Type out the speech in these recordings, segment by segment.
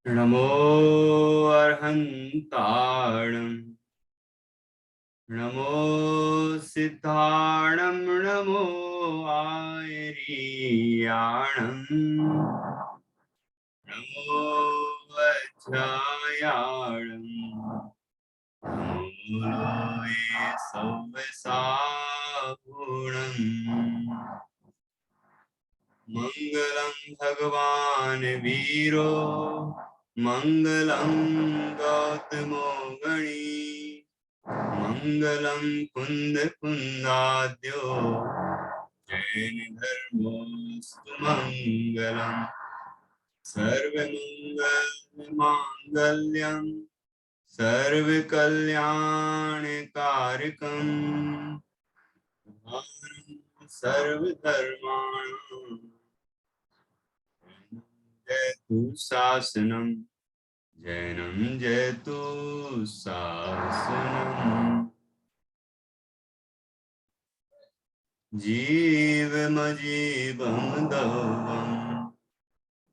नमो अर्हन्ताणं नमो सिद्धाणं नमो आयर्याणं नमो वज्रायाणं नमो लोये सव्यसागुणम् मंगलं भगवान् वीरो मंगलं गौतमो गणी मंगलं कुंद कुंदाद्यो जैन धर्मोस्तु मंगलम् सर्वमंगल मांगल्यं सर्वकल्याणकारकं सर्वधर्माणां जयतु शासनं जैनं जयतु शासनम् जीवमजीवं दवम्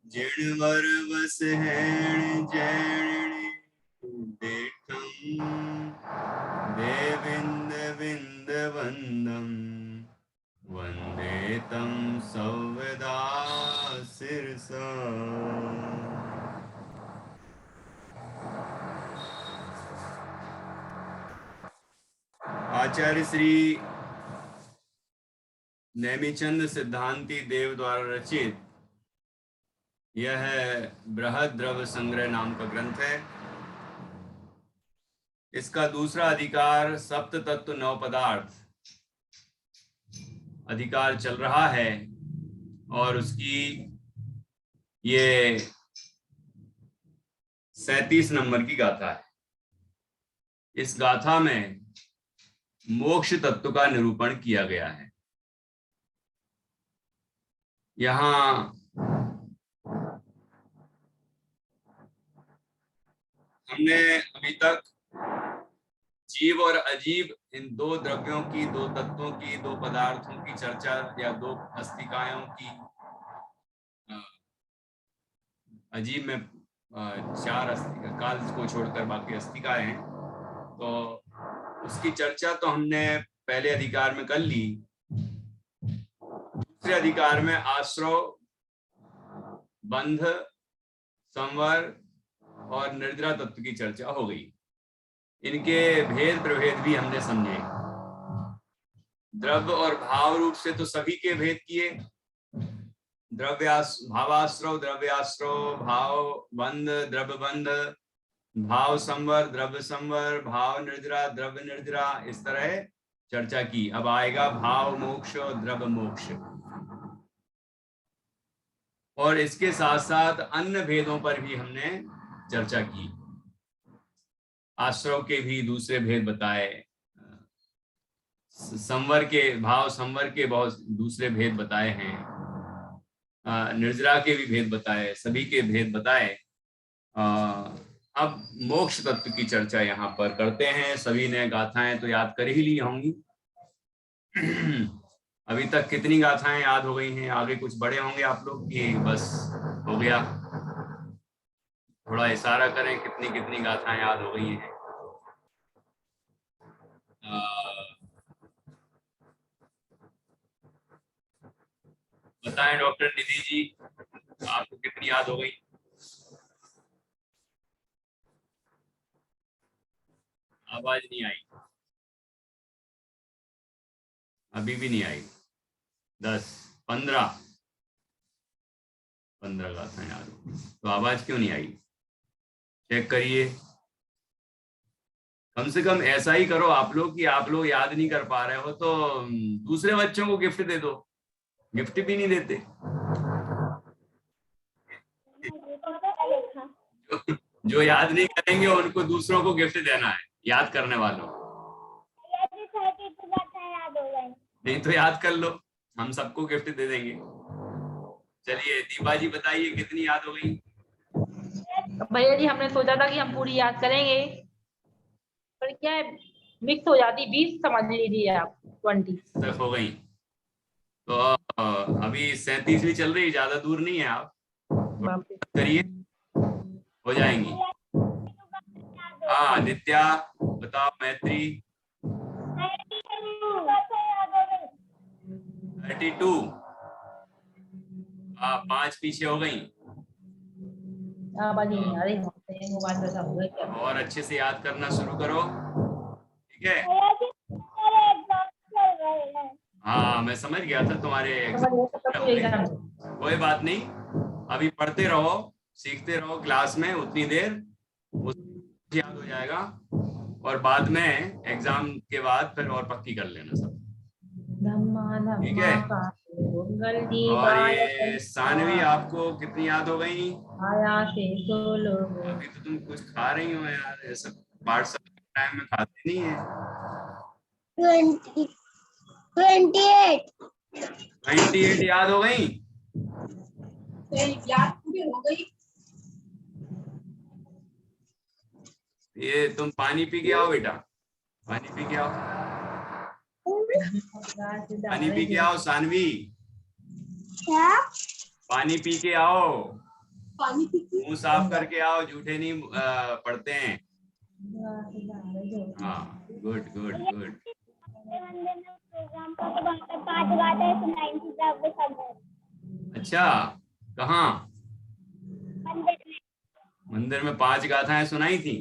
जिणवर वसहेण जैणि देठं देविन्द विन्द वन्दं वन्दे तं सौवदा शिरसा। आचार्य श्री नेमिचंद सिद्धांती देव द्वारा रचित यह बृहद द्रव्य संग्रह नाम का ग्रंथ है। इसका दूसरा अधिकार सप्त तत्व नौ पदार्थ अधिकार चल रहा है और उसकी ये 37 नंबर की गाथा है। इस गाथा में मोक्ष तत्व का निरूपण किया गया है। यहाँ हमने अभी तक जीव और अजीव इन दो द्रव्यों की, दो तत्वों की, दो पदार्थों की चर्चा या दो अस्तिकायों की, अजीब में 4 अस्तिका, काल को छोड़कर बाकी अस्तिकाएं हैं, तो उसकी चर्चा तो हमने पहले अधिकार में कर ली। दूसरे अधिकार में आश्रव, बंध, संवर और निर्द्रा तत्व की चर्चा हो गई। इनके भेद प्रभेद भी हमने समझे। द्रव्य और भाव रूप से तो सभी के भेद किए। भावाश्रव, द्रव्याश्रव, भाव बंध, द्रव्य बंध, भाव संवर, द्रव्य संवर, भाव निर्जरा, द्रव्य निर्जरा, इस तरह चर्चा की। अब आएगा भाव मोक्ष और द्रव्य मोक्ष, और इसके साथ साथ अन्य भेदों पर भी हमने चर्चा की। आश्रव के भी दूसरे भेद बताए, संवर के, भाव संवर के बहुत दूसरे भेद बताए हैं, निर्जरा के भी भेद बताए, सभी के भेद बताए। अब मोक्ष तत्व की चर्चा यहाँ पर करते हैं। सभी ने गाथाएं तो याद कर ही ली होंगी। अभी तक कितनी गाथाएं याद हो गई हैं? आगे कुछ बड़े होंगे आप लोग कि बस हो गया? थोड़ा इशारा करें कितनी कितनी गाथाएं याद हो गई हैं। बताएं डॉक्टर निधि जी, आपको कितनी याद हो गई? आवाज नहीं आई, अभी भी नहीं आई। 10, 15 गाथाएं याद हो, तो आवाज क्यों नहीं आई? चेक करिए। कम से कम ऐसा ही करो आप लोग कि आप लोग याद नहीं कर पा रहे हो तो दूसरे बच्चों को गिफ्ट दे दो। गिफ्ट भी नहीं देते। जो याद नहीं करेंगे उनको दूसरों को गिफ्ट देना है, याद करने वालों। नहीं तो याद कर लो, हम सबको गिफ्ट दे देंगे। चलिए दीपा जी बताइए कितनी याद हो गई? भैया जी हमने सोचा था कि हम पूरी याद करेंगे, पर क्या है मिक्स हो जाती। 20 समझ लीजिए आप, 20 तक हो गई। तो अभी 37वीं चल रही, ज्यादा दूर नहीं है, आप करिए, हो जाएंगी। हाँ नित्या बताओ। मैत्री 32। हाँ 5 पीछे हो गई। बाजी अरे मोबाइल पे सब हो गया क्या? और अच्छे से याद करना शुरू करो, ठीक है। हाँ मैं समझ गया था तुम्हारे एग्जाम होंगे, कोई बात नहीं। अभी पढ़ते रहो, सीखते रहो क्लास में उतनी देर, उससे याद हो जाएगा। और बाद में एग्जाम के बाद फिर और पक्की कर लेना सब, ठीक है। मंगल और दीपाय ये सानवी आपको कितनी याद हो गई? आया से सोलो। अभी तो तुम कुछ खा रही हो यार, ये सब व्हाट्सएप टाइम में खाते नहीं है। 28 28 याद हो गई? याद पूरी हो गई। ये तुम पानी पी के आओ बेटा, पानी पी के आओ, पानी पी के आओ सानवी, क्या? पानी पी के आओ, पानी पी के मुंह साफ करके आओ, झूठे नहीं पढ़ते हैं। हाँ गुड गुड गुड। प्रोग्राम का 5 गाते सुनाई थी सब। अच्छा कहाँ? मंदिर में। मंदिर में 5 गाथाएं सुनाई थी।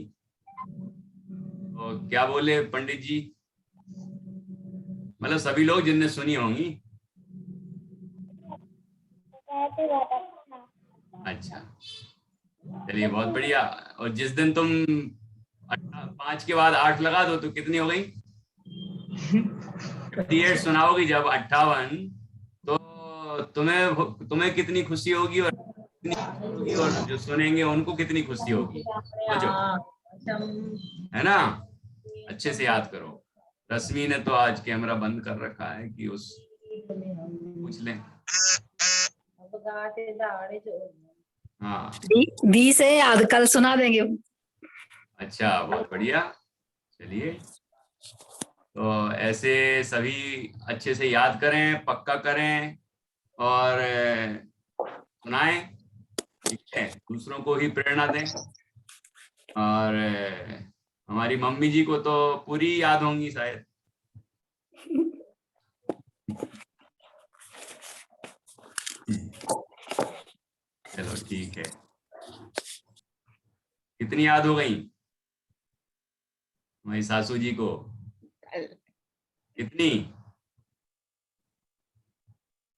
तो क्या बोले पंडित जी? मतलब सभी लोग जिनने सुनी होंगी। अच्छा चलिए बहुत बढ़िया। और जिस दिन तुम 5 के बाद 8 लगा दो तो कितनी हो गई? 58 सुनाओगी जब 58, तो तुम्हें कितनी खुशी होगी और जो सुनेंगे उनको कितनी खुशी होगी, सोचो, है ना। अच्छे से याद करो। रश्मि ने तो आज कैमरा बंद कर रखा है कि उस पूछ लें। हाँ 20 है याद, कल सुना देंगे। अच्छा बहुत बढ़िया। चलिए तो ऐसे सभी अच्छे से याद करें, पक्का करें और सुनाएं, ठीक है। दूसरों को ही प्रेरणा दें। और हमारी मम्मी जी को तो पूरी याद होंगी शायद। चलो ठीक है। कितनी याद हो गई हमारी सासू जी को? कितनी?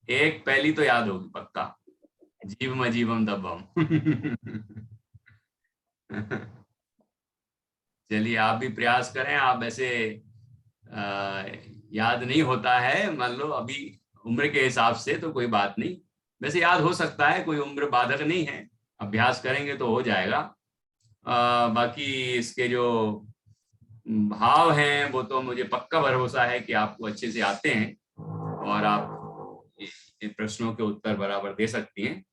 एक पहली तो याद होगी पक्का, जीवम अजीवम दबम। चलिए आप भी प्रयास करें। आप ऐसे याद नहीं होता है, मान लो अभी उम्र के हिसाब से तो कोई बात नहीं, वैसे याद हो सकता है, कोई उम्र बाधक नहीं है, अभ्यास करेंगे तो हो जाएगा। बाकी इसके जो भाव हैं वो तो मुझे पक्का भरोसा है कि आपको अच्छे से आते हैं और आप इन प्रश्नों के उत्तर बराबर दे सकती हैं।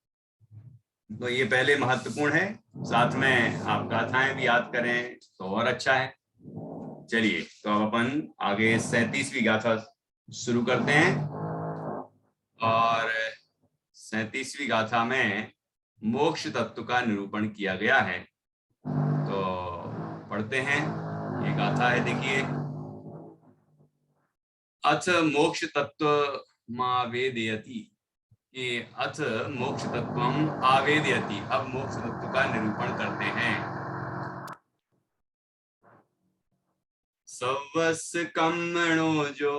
तो ये पहले महत्वपूर्ण है, साथ में आप गाथाएं भी याद करें तो और अच्छा है। चलिए तो अब अपन आगे 37वीं गाथा शुरू करते हैं। और 37वीं गाथा में मोक्ष तत्व का निरूपण किया गया है। तो पढ़ते हैं, ये गाथा है, देखिए। अथ मोक्ष तत्व मावेदयति, कि अथ मोक्ष तत्वम आवेदयति, अब मोक्ष तत्व का निरूपण करते हैं। सवस कम्मणो जो,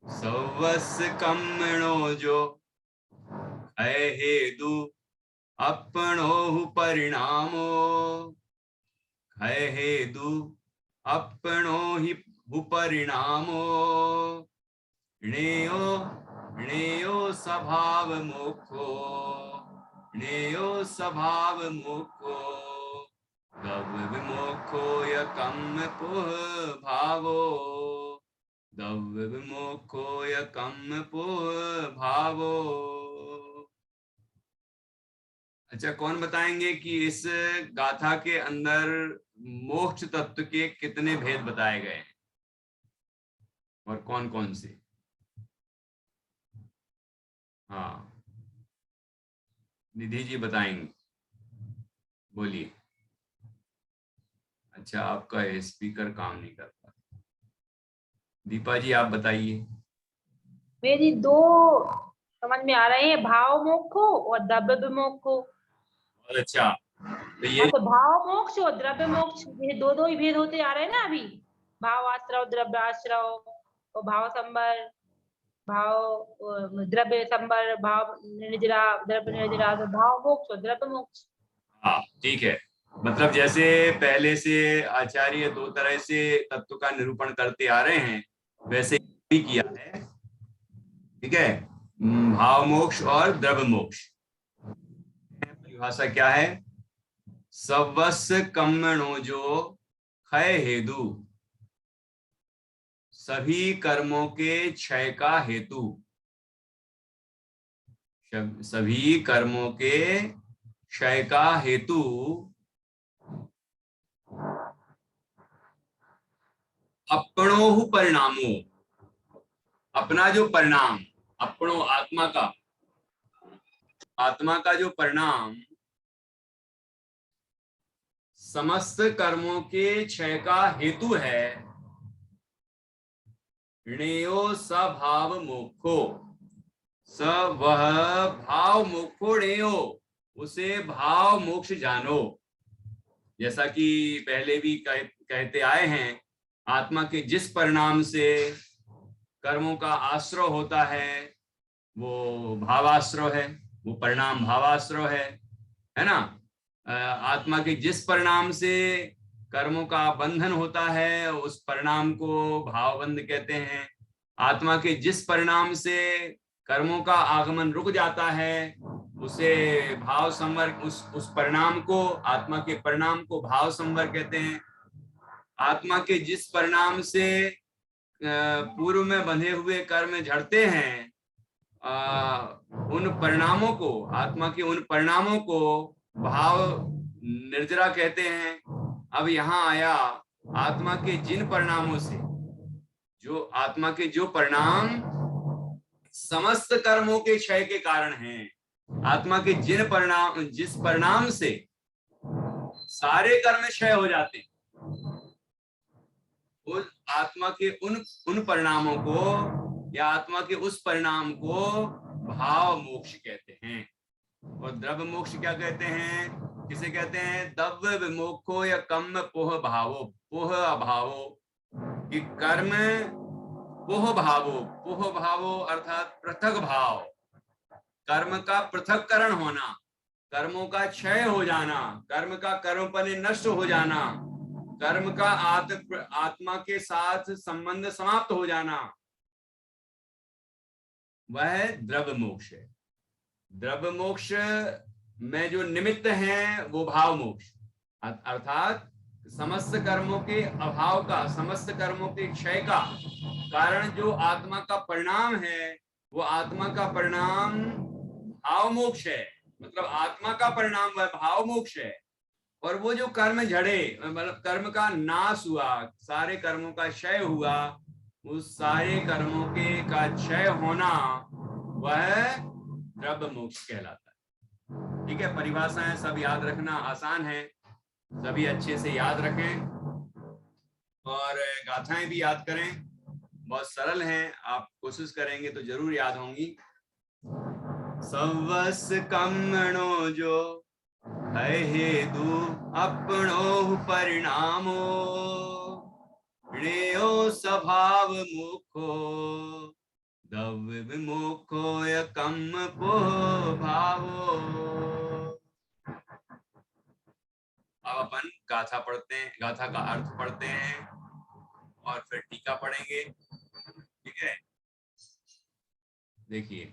सवस कम्मणो जो, है हेतु अपनो परिणामो, है हेतु अपनो ही परिणामो, णेयो णेयो स्वभाव मोक्षो, णेयो स्वभाव मोक्षो, गव विमोक्षो यकम पुह भावो, गव विमोक्षो यकम पुह भावो। अच्छा कौन बताएंगे कि इस गाथा के अंदर मोक्ष तत्व के कितने भेद बताए गए हैं और कौन कौन से? हाँ निधि जी बताएंगे। बोलिए। अच्छा, आपका स्पीकर काम नहीं करता। दीपा जी आप बताइए। मेरी दो समझ में आ रहे हैं, भाव मोक्ष और द्रव्य विमोक्ष। बहुत अच्छा। तो ये हाँ, तो भाव मोक्ष और द्रव्य मोक्ष, ये दो दो ही भेद होते आ रहे हैं ना अभी। भाव आश्रव, द्रव्य आश्रव, और भाव संबर, भाव द्रव्य संबर, भाव निर्जरा, द्रव्य निर्जरा, तो भाव मोक्ष और द्रव्य मोक्ष। हाँ ठीक है। मतलब जैसे पहले से आचार्य दो तरह से तत्व का निरूपण करते आ रहे हैं, वैसे भी किया है। ठीक है। भाव मोक्ष और द्रव्य मोक्ष। परिभाषा क्या है? सवस कर्मणो जो क्षय हेतु, सभी कर्मों के क्षय का हेतु, सभी कर्मों के क्षय का हेतु अपनो परिणामो, अपना जो परिणाम, अपनो आत्मा का जो परिणाम समस्त कर्मों के क्षय का हेतु है, णेयो सभाव मोक्षो, स वह भाव मोक्षो णेयो, उसे भाव मोक्ष जानो। जैसा कि पहले भी कहते आए हैं, आत्मा के जिस परिणाम से कर्मों का आश्रय होता है वो भावाश्रय है, वो परिणाम भावाश्रय है ना। आत्मा के जिस परिणाम से कर्मों का बंधन होता है उस परिणाम को भावबंध कहते हैं। आत्मा के जिस परिणाम से कर्मों का आगमन रुक जाता है उसे भाव संवर, उस परिणाम को, आत्मा के परिणाम को भाव संवर कहते हैं। आत्मा के जिस परिणाम से पूर्व में बंधे हुए कर्म झड़ते हैं, उन परिणामों को, आत्मा के उन परिणामों को भाव निर्जरा कहते हैं। अब यहाँ आया आत्मा के जिन परिणामों से, जो आत्मा के जो परिणाम समस्त कर्मों के क्षय के कारण हैं, आत्मा के जिन परिणाम, जिस परिणाम से सारे कर्म क्षय हो जाते हैं, उस आत्मा के उन परिणामों को या आत्मा के उस परिणाम को भाव मोक्ष कहते हैं। और द्रव्य मोक्ष क्या कहते हैं? किसे कहते हैं? द्रव्य विमोक्षो या कम पोह भावो, पोह अभावो, कि कर्म पोह भावो अर्थात पृथक भाव, कर्म का पृथककरण होना, कर्मों का क्षय हो जाना, कर्म का कर्मपने नष्ट हो जाना, कर्म का आत्मा के साथ संबंध समाप्त हो जाना, वह द्रव्य मोक्ष है। द्रव्य मोक्ष में जो निमित्त हैं वो भाव मोक्ष, अर्थात समस्त कर्मों के अभाव का, समस्त कर्मों के क्षय का कारण जो आत्मा का परिणाम है, वो आत्मा का परिणाम भाव मोक्ष है। मतलब आत्मा का परिणाम वह भाव मोक्ष है। और वो जो कर्म झड़े, मतलब कर्म का नाश हुआ, सारे कर्मों का क्षय हुआ, उस सारे कर्मों के का क्षय होना वह द्रव्य मोक्ष कहलाता है। ठीक है, परिभाषाएं सब याद रखना आसान है, सभी अच्छे से याद रखें और गाथाएं भी याद करें, बहुत सरल हैं, आप कोशिश करेंगे तो जरूर याद होंगी। सवस कर्मणो जो है हेतु अपनो परिणामो, णेयो स्वभाव मुखो, द्रव्य विमुखो य कम पोह भावो। अब अपन गाथा पढ़ते हैं, गाथा का अर्थ पढ़ते हैं और फिर टीका पढ़ेंगे। ठीक है, देखिए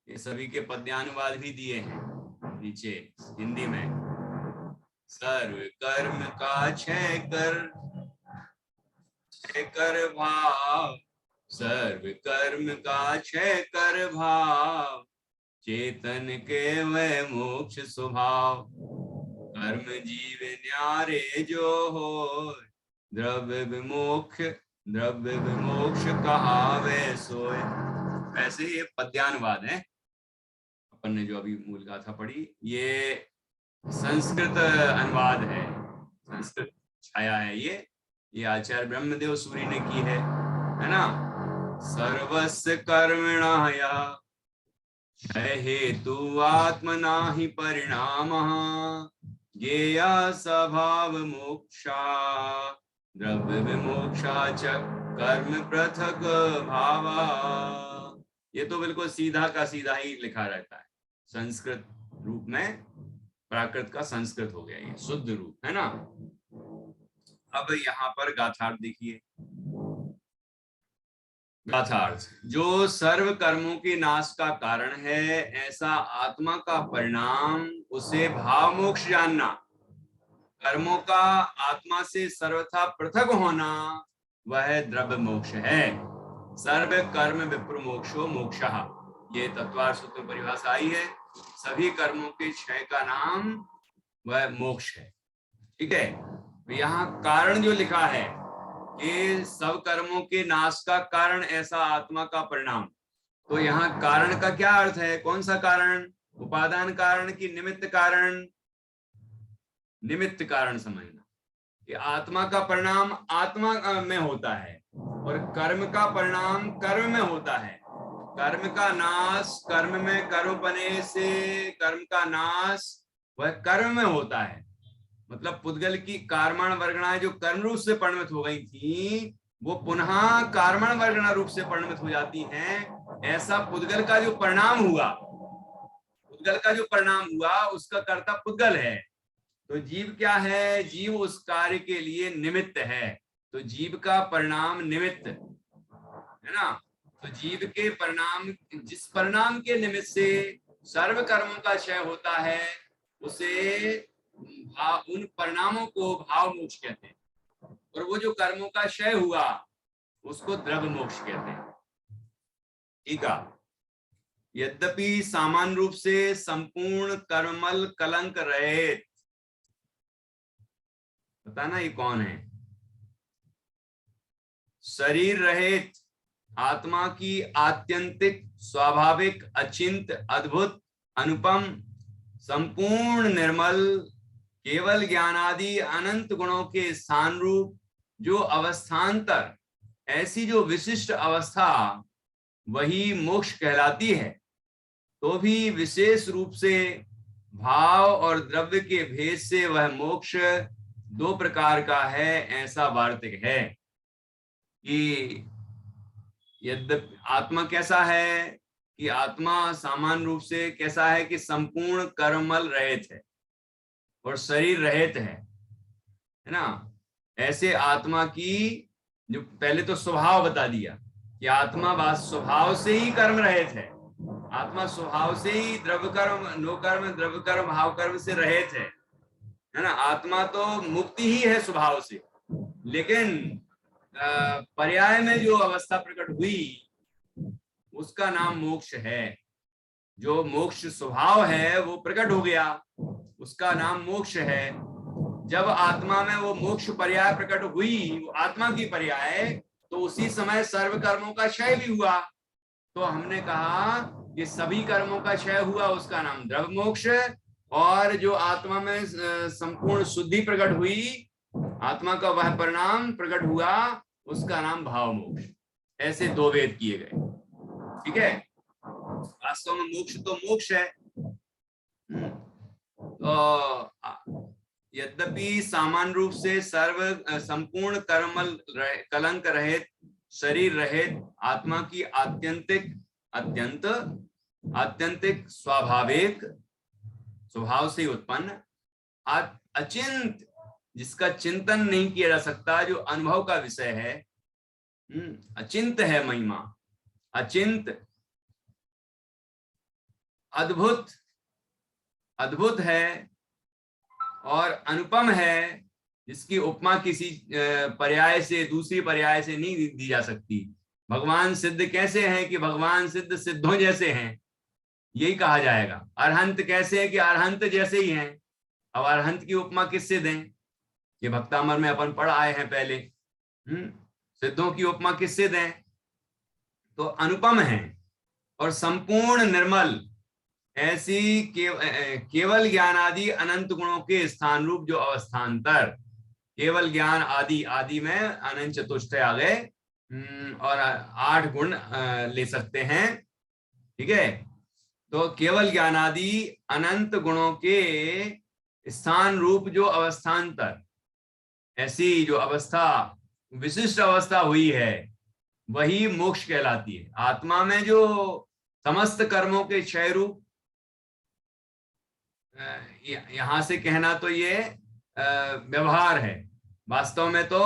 ये सभी के पद्यानुवाद भी दिए हैं नीचे हिंदी में। सर्व कर्म का क्षय कर भाव, सर्व कर्म का क्षय कर भाव, चेतन के वह मोक्ष स्वभाव, कर्म जीव न्यारे जो हो, द्रव्य विमोक्ष कहावे सोय। ऐसे ये पद्यानुवाद है। अपन ने जो अभी मूल गाथा पढ़ी, ये संस्कृत अनुवाद है, संस्कृत छाया है ये आचार्य ब्रह्मदेव सूरी ने की है ना। सर्वस्य कर्मणः हेतु आत्मना ही परिणामः ज्ञेया स्वभाव मोक्षा द्रव्य विमोक्षा च कर्म पृथक भावा। ये तो बिल्कुल सीधा का सीधा ही लिखा रहता है, संस्कृत रूप में, प्राकृत का संस्कृत हो गया, ये शुद्ध रूप है ना। अब यहाँ पर गाथार्थ देखिए। गाथार्थ, जो सर्व कर्मों के नाश का कारण है ऐसा आत्मा का परिणाम उसे भाव मोक्ष जानना, कर्मों का आत्मा से सर्वथा पृथक होना वह द्रव्य मोक्ष है। सर्व कर्म विप्र मोक्षो मोक्षः, ये तत्वार्थ सूत्र परिभाषा आई है। सभी कर्मों के क्षय का नाम वह मोक्ष है। ठीक है, तो यहाँ कारण जो लिखा है कि सब कर्मों के नाश का कारण ऐसा आत्मा का परिणाम, तो यहाँ कारण का क्या अर्थ है? कौन सा कारण? उपादान कारण की निमित्त कारण? निमित्त कारण समझना कि आत्मा का परिणाम आत्मा में होता है और कर्म का परिणाम कर्म में होता है। कर्म का नाश कर्म में, कर्म बने से कर्म का नाश वह कर्म में होता है। मतलब पुद्गल की कार्मण वर्गणाएं जो कर्म रूप से परिणमित हो गई थी वो पुनः कार्मण वर्गणा रूप से परिणमित हो जाती हैं। ऐसा पुद्गल का जो परिणाम हुआ, पुद्गल का जो परिणाम हुआ उसका कर्ता पुद्गल है। तो जीव क्या है? जीव उस कार्य के लिए निमित्त है। तो जीव का परिणाम निमित्त है ना। तो जीव के परिणाम, जिस परिणाम के निमित्त से सर्व कर्मों का क्षय होता है उसे उन परिणामों को भाव मोक्ष कहते हैं, और वो जो कर्मों का क्षय हुआ उसको द्रव्य मोक्ष कहते हैं। ठीक है, यद्यपि सामान्य रूप से संपूर्ण कर्ममल कलंक रहित, पता ना ये कौन है? शरीर रहित आत्मा की आत्यंतिक स्वाभाविक अचिंत अद्भुत अनुपम संपूर्ण निर्मल केवल ज्ञानादि अनंत गुणों के स्थान रूप जो अवस्थान्तर, ऐसी जो विशिष्ट अवस्था वही मोक्ष कहलाती है। तो भी विशेष रूप से भाव और द्रव्य के भेद से वह मोक्ष दो प्रकार का है, ऐसा वार्तिक है कि यद्यपि आत्मा कैसा है कि आत्मा सामान्य रूप से कैसा है कि संपूर्ण कर्ममल रहित है और शरीर रहित है ना। ऐसे आत्मा की जो पहले तो स्वभाव बता दिया कि आत्मा स्वभाव से ही कर्म रहित है, आत्मा स्वभाव से ही द्रव्य कर्म, नो कर्म, द्रव्य कर्म, भाव कर्म से रहित है ना। आत्मा तो मुक्ति ही है स्वभाव से, लेकिन पर्याय में जो अवस्था प्रकट हुई उसका नाम मोक्ष है। जो मोक्ष स्वभाव है वो प्रकट हो गया, उसका नाम मोक्ष है। जब आत्मा में वो मोक्ष पर्याय प्रकट हुई, वो आत्मा की पर्याय, तो उसी समय सर्व कर्मों का क्षय भी हुआ। तो हमने कहा कि सभी कर्मों का क्षय हुआ उसका नाम द्रव्य मोक्ष, और जो आत्मा में संपूर्ण शुद्धि प्रकट हुई, आत्मा का वह परिणाम प्रकट हुआ, उसका नाम भाव मोक्ष। ऐसे दो वेद किए गए। ठीक है, वास्तव में मोक्ष तो मोक्ष है। तो यद्यपि सामान्य रूप से संपूर्ण कर्मल कलंक रहित शरीर रहित आत्मा की आत्यंतिक स्वाभाविक स्वभाव से उत्पन्न अचिंत, जिसका चिंतन नहीं किया जा सकता, जो अनुभव का विषय है, अचिंत है महिमा, अचिंत अद्भुत है और अनुपम है, जिसकी उपमा किसी पर्याय से, दूसरी पर्याय से नहीं दी जा सकती। भगवान सिद्ध कैसे हैं कि भगवान सिद्ध सिद्धों जैसे हैं, यही कहा जाएगा। अरहंत कैसे है कि अरहंत जैसे ही हैं। अब अरहंत की उपमा किससे दें? ये भक्तामर में अपन पढ़ आए हैं पहले। सिद्धों की उपमा किससे दें? तो अनुपम है और संपूर्ण निर्मल, ऐसी केवल ज्ञान आदि अनंत गुणों के स्थान रूप जो अवस्थान्तर, केवल ज्ञान आदि, आदि में अनंत चतुष्टय आ गए, और 8 गुण ले सकते हैं, ठीक है। तो केवल ज्ञान आदि अनंत गुणों के स्थान रूप जो अवस्थान्तर, ऐसी जो अवस्था, विशिष्ट अवस्था हुई है, वही मोक्ष कहलाती है। आत्मा में जो समस्त कर्मों के क्षय रूप, यहां से कहना तो ये व्यवहार है, वास्तव में तो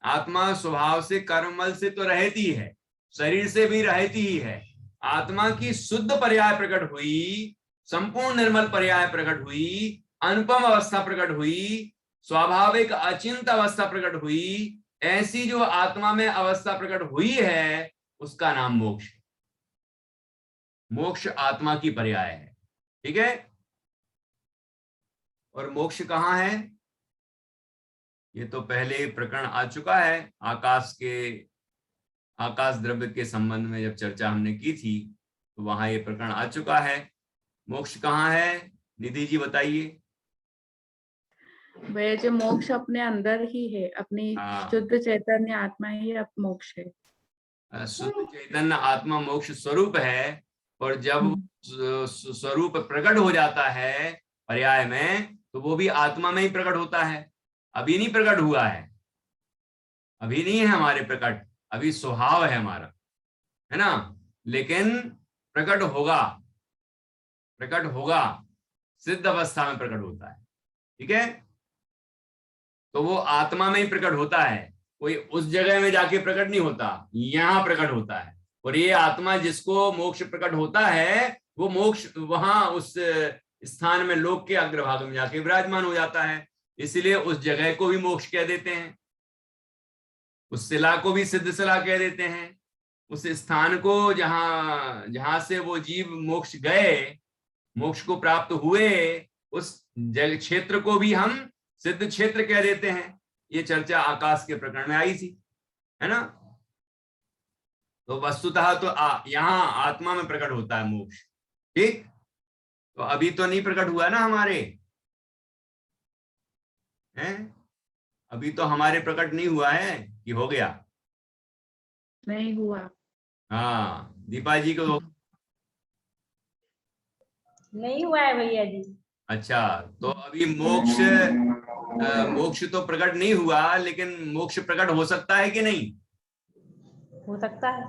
आत्मा स्वभाव से कर्ममल से तो रहती है, शरीर से भी रहती ही है। आत्मा की शुद्ध पर्याय प्रकट हुई, संपूर्ण निर्मल पर्याय प्रकट हुई, अनुपम अवस्था प्रकट हुई, स्वाभाविक अचिंत अवस्था प्रकट हुई, ऐसी जो आत्मा में अवस्था प्रकट हुई है उसका नाम मोक्ष। मोक्ष आत्मा की पर्याय है, ठीक है। और मोक्ष कहाँ है, ये तो पहले प्रकरण आ चुका है। आकाश द्रव्य के संबंध में जब चर्चा हमने की थी तो वहां ये प्रकरण आ चुका है। मोक्ष कहाँ है, निधि जी बताइए। वह जो मोक्ष अपने अंदर ही है, अपनी शुद्ध चैतन्य आत्मा ही मोक्ष है। शुद्ध चैतन्य आत्मा मोक्ष स्वरूप है, और जब स्वरूप प्रकट हो जाता है पर्याय में, तो वो भी आत्मा में ही प्रकट होता है। अभी नहीं प्रकट हुआ है, अभी नहीं है हमारे प्रकट, अभी स्वभाव है हमारा, है ना। लेकिन प्रकट होगा, सिद्ध अवस्था में प्रकट होता है, ठीक है। तो वो आत्मा में ही प्रकट होता है, कोई उस जगह में जाके प्रकट नहीं होता, यहां प्रकट होता है। और ये आत्मा जिसको मोक्ष प्रकट होता है, वो मोक्ष वहां उस स्थान में लोक के अग्रभाग में जाके विराजमान हो जाता है, इसलिए उस जगह को भी मोक्ष कह देते हैं, उस शिला को भी सिद्ध शिला कह देते हैं, उस स्थान को जहां से वो जीव मोक्ष गए, मोक्ष को प्राप्त हुए, उस जगह क्षेत्र को भी हम सिद्ध क्षेत्र कह देते हैं। ये चर्चा आकाश के प्रकरण में आई थी, है ना। तो वस्तुतः तो यहाँ आत्मा में प्रकट होता है मोक्ष, ठीक। तो अभी तो नहीं प्रकट हुआ ना हमारे, हैं? अभी तो हमारे प्रकट नहीं हुआ है कि हो गया? नहीं हुआ। हाँ, दीपा जी को नहीं हुआ है भैया जी। अच्छा, तो अभी मोक्ष तो प्रकट नहीं हुआ, लेकिन मोक्ष प्रकट हो सकता है कि नहीं? हो सकता है।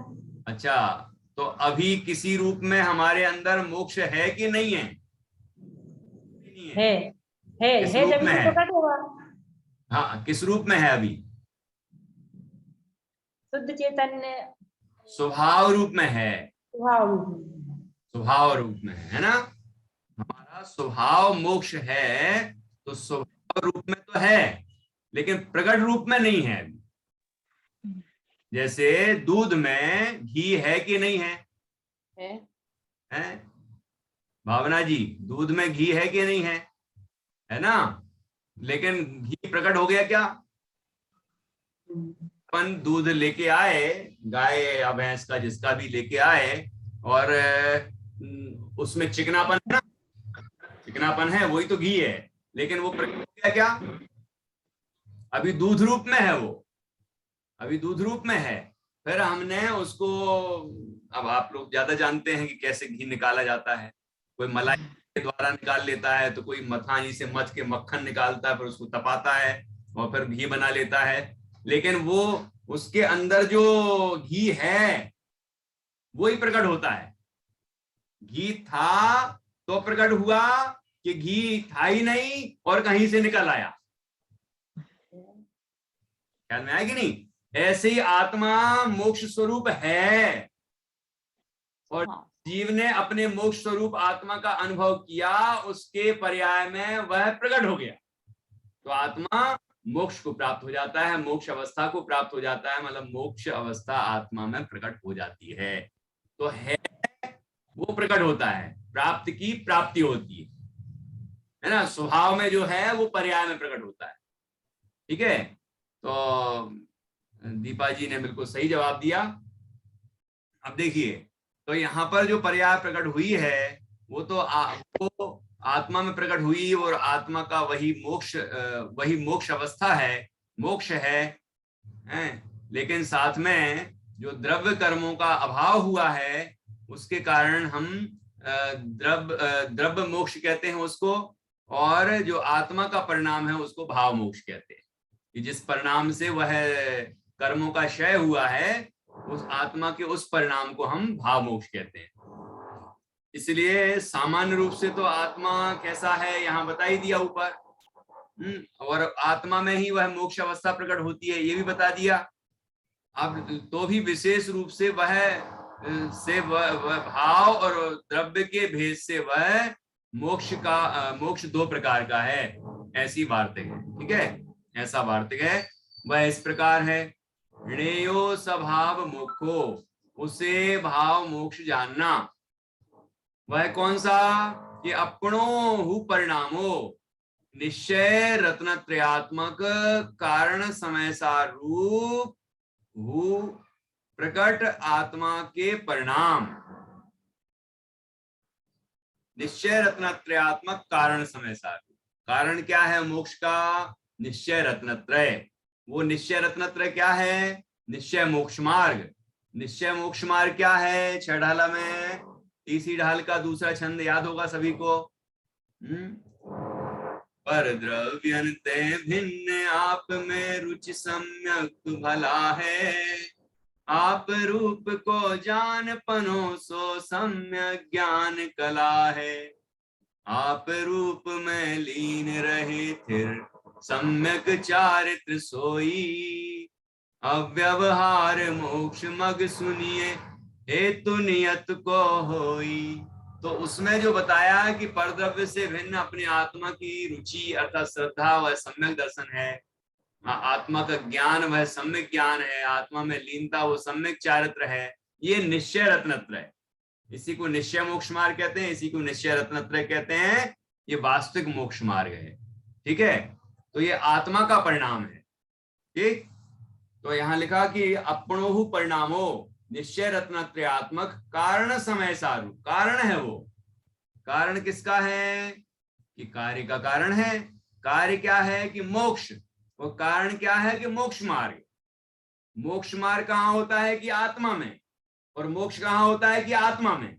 अच्छा, तो अभी किसी रूप में हमारे अंदर मोक्ष है कि नहीं है? है किस रूप जब में है? प्रकट होगा। हाँ, किस रूप में है अभी? शुद्ध चैतन्य स्वभाव रूप में है, स्वभाव रूप में है ना। हमारा स्वभाव मोक्ष है, तो स्वभाव रूप में तो है, लेकिन प्रकट रूप में नहीं है अभी। जैसे दूध में घी है कि नहीं है? है भावना जी, दूध में घी है कि नहीं है? है ना। लेकिन घी प्रकट हो गया क्या? अपन दूध लेके आए, गाय या भैंस का जिसका भी लेके आए, और उसमें चिकनापन है ना, चिकनापन है, वही तो घी है, लेकिन वो प्रकट हो गया क्या? अभी दूध रूप में है, वो अभी दूध रूप में है। फिर हमने उसको, अब आप लोग ज्यादा जानते हैं कि कैसे घी निकाला जाता है। कोई मलाई के द्वारा निकाल लेता है, तो कोई मथानी से मथ के मक्खन निकालता है, फिर उसको तपाता है और फिर घी बना लेता है। लेकिन वो उसके अंदर जो घी है वो ही प्रकट होता है। घी था तो प्रकट हुआ कि घी था ही नहीं और कहीं से निकल आया। ख्याल में आया कि नहीं? ऐसे ही आत्मा मोक्ष स्वरूप है, और जीव ने अपने मोक्ष स्वरूप आत्मा का अनुभव किया, उसके पर्याय में वह प्रकट हो गया, तो आत्मा मोक्ष को प्राप्त हो जाता है, मोक्ष अवस्था को प्राप्त हो जाता है, मतलब मोक्ष अवस्था आत्मा में प्रकट हो जाती है। तो है वो प्रकट होता है, प्राप्त की प्राप्ति होती है ना। स्वभाव में जो है वो पर्याय में प्रकट होता है, ठीक है। तो दीपा जी ने बिल्कुल सही जवाब दिया। अब देखिए, तो यहाँ पर जो पर्याय प्रकट हुई है वो तो वो आत्मा में प्रकट हुई और आत्मा का वही मोक्ष अवस्था है, मोक्ष है। लेकिन साथ में जो द्रव्य कर्मों का अभाव हुआ है उसके कारण हम द्रव्य मोक्ष कहते हैं उसको, और जो आत्मा का परिणाम है उसको भाव मोक्ष कहते हैं। कि जिस परिणाम से वह कर्मों का क्षय हुआ है, उस आत्मा के उस परिणाम को हम भाव मोक्ष कहते हैं। इसलिए सामान्य रूप से तो आत्मा कैसा है यहाँ बता ही दिया ऊपर, और आत्मा में ही वह मोक्ष अवस्था प्रकट होती है ये भी बता दिया। अब तो भी विशेष रूप से वह भाव और द्रव्य के भेद से वह मोक्ष दो प्रकार का है, ऐसी वार्तिक है। ठीक है, ऐसा वार्तिक है। वह इस प्रकार है, ऋणेयो स्वभाव मोक्षो, उसे भाव मोक्ष जानना। वह कौन सा? कि अपनो हु परिणामो निश्चय रत्नत्रयात्मक कारण समय सारूप हु प्रकट आत्मा के परिणाम। निश्चय रत्नत्रयात्मक कारण समय सारूप। कारण क्या है मोक्ष का? निश्चय रत्नत्रय। वो निश्चय रत्नत्रय क्या है? निश्चय मोक्ष मार्ग। निश्चय मोक्ष मार्ग क्या है? 6 ढाला में तीसरी ढाल का दूसरा छंद याद होगा सभी को। पर द्रव्यन्ते भिन्न आप में रुचि सम्यक भला है, आप रूप को जान पनो सो सम्यक ज्ञान कला है, आप रूप में लीन रहे थिर सम्यक चारित्र सोई, अव्यवहार मोक्ष मग सुनिए हेतु नियत को होई। तो उसमें जो बताया कि परद्रव्य से भिन्न अपनी आत्मा की रुचि अर्थात श्रद्धा वह सम्यक दर्शन है, आत्मा का ज्ञान वह सम्यक ज्ञान है, आत्मा में लीनता वो सम्यक चारित्र है, ये निश्चय रत्नत्रय। इसी को निश्चय मोक्ष मार्ग कहते हैं, इसी को निश्चय रत्नत्रय कहते हैं। ये वास्तविक मोक्ष मार्ग है। ठीक है, तो ये आत्मा का परिणाम है। ठीक, तो यहाँ लिखा कि अपनोहु परिणामो निश्चय रत्नत्रयात्मक कारण समय सारू। कारण है वो, कारण किसका है? कि कार्य का कारण है। कार्य क्या है? कि मोक्ष। वो कारण क्या है? कि मोक्ष मार्ग। मोक्ष मार्ग कहाँ होता है? कि आत्मा में। और मोक्ष कहाँ होता है? कि आत्मा में।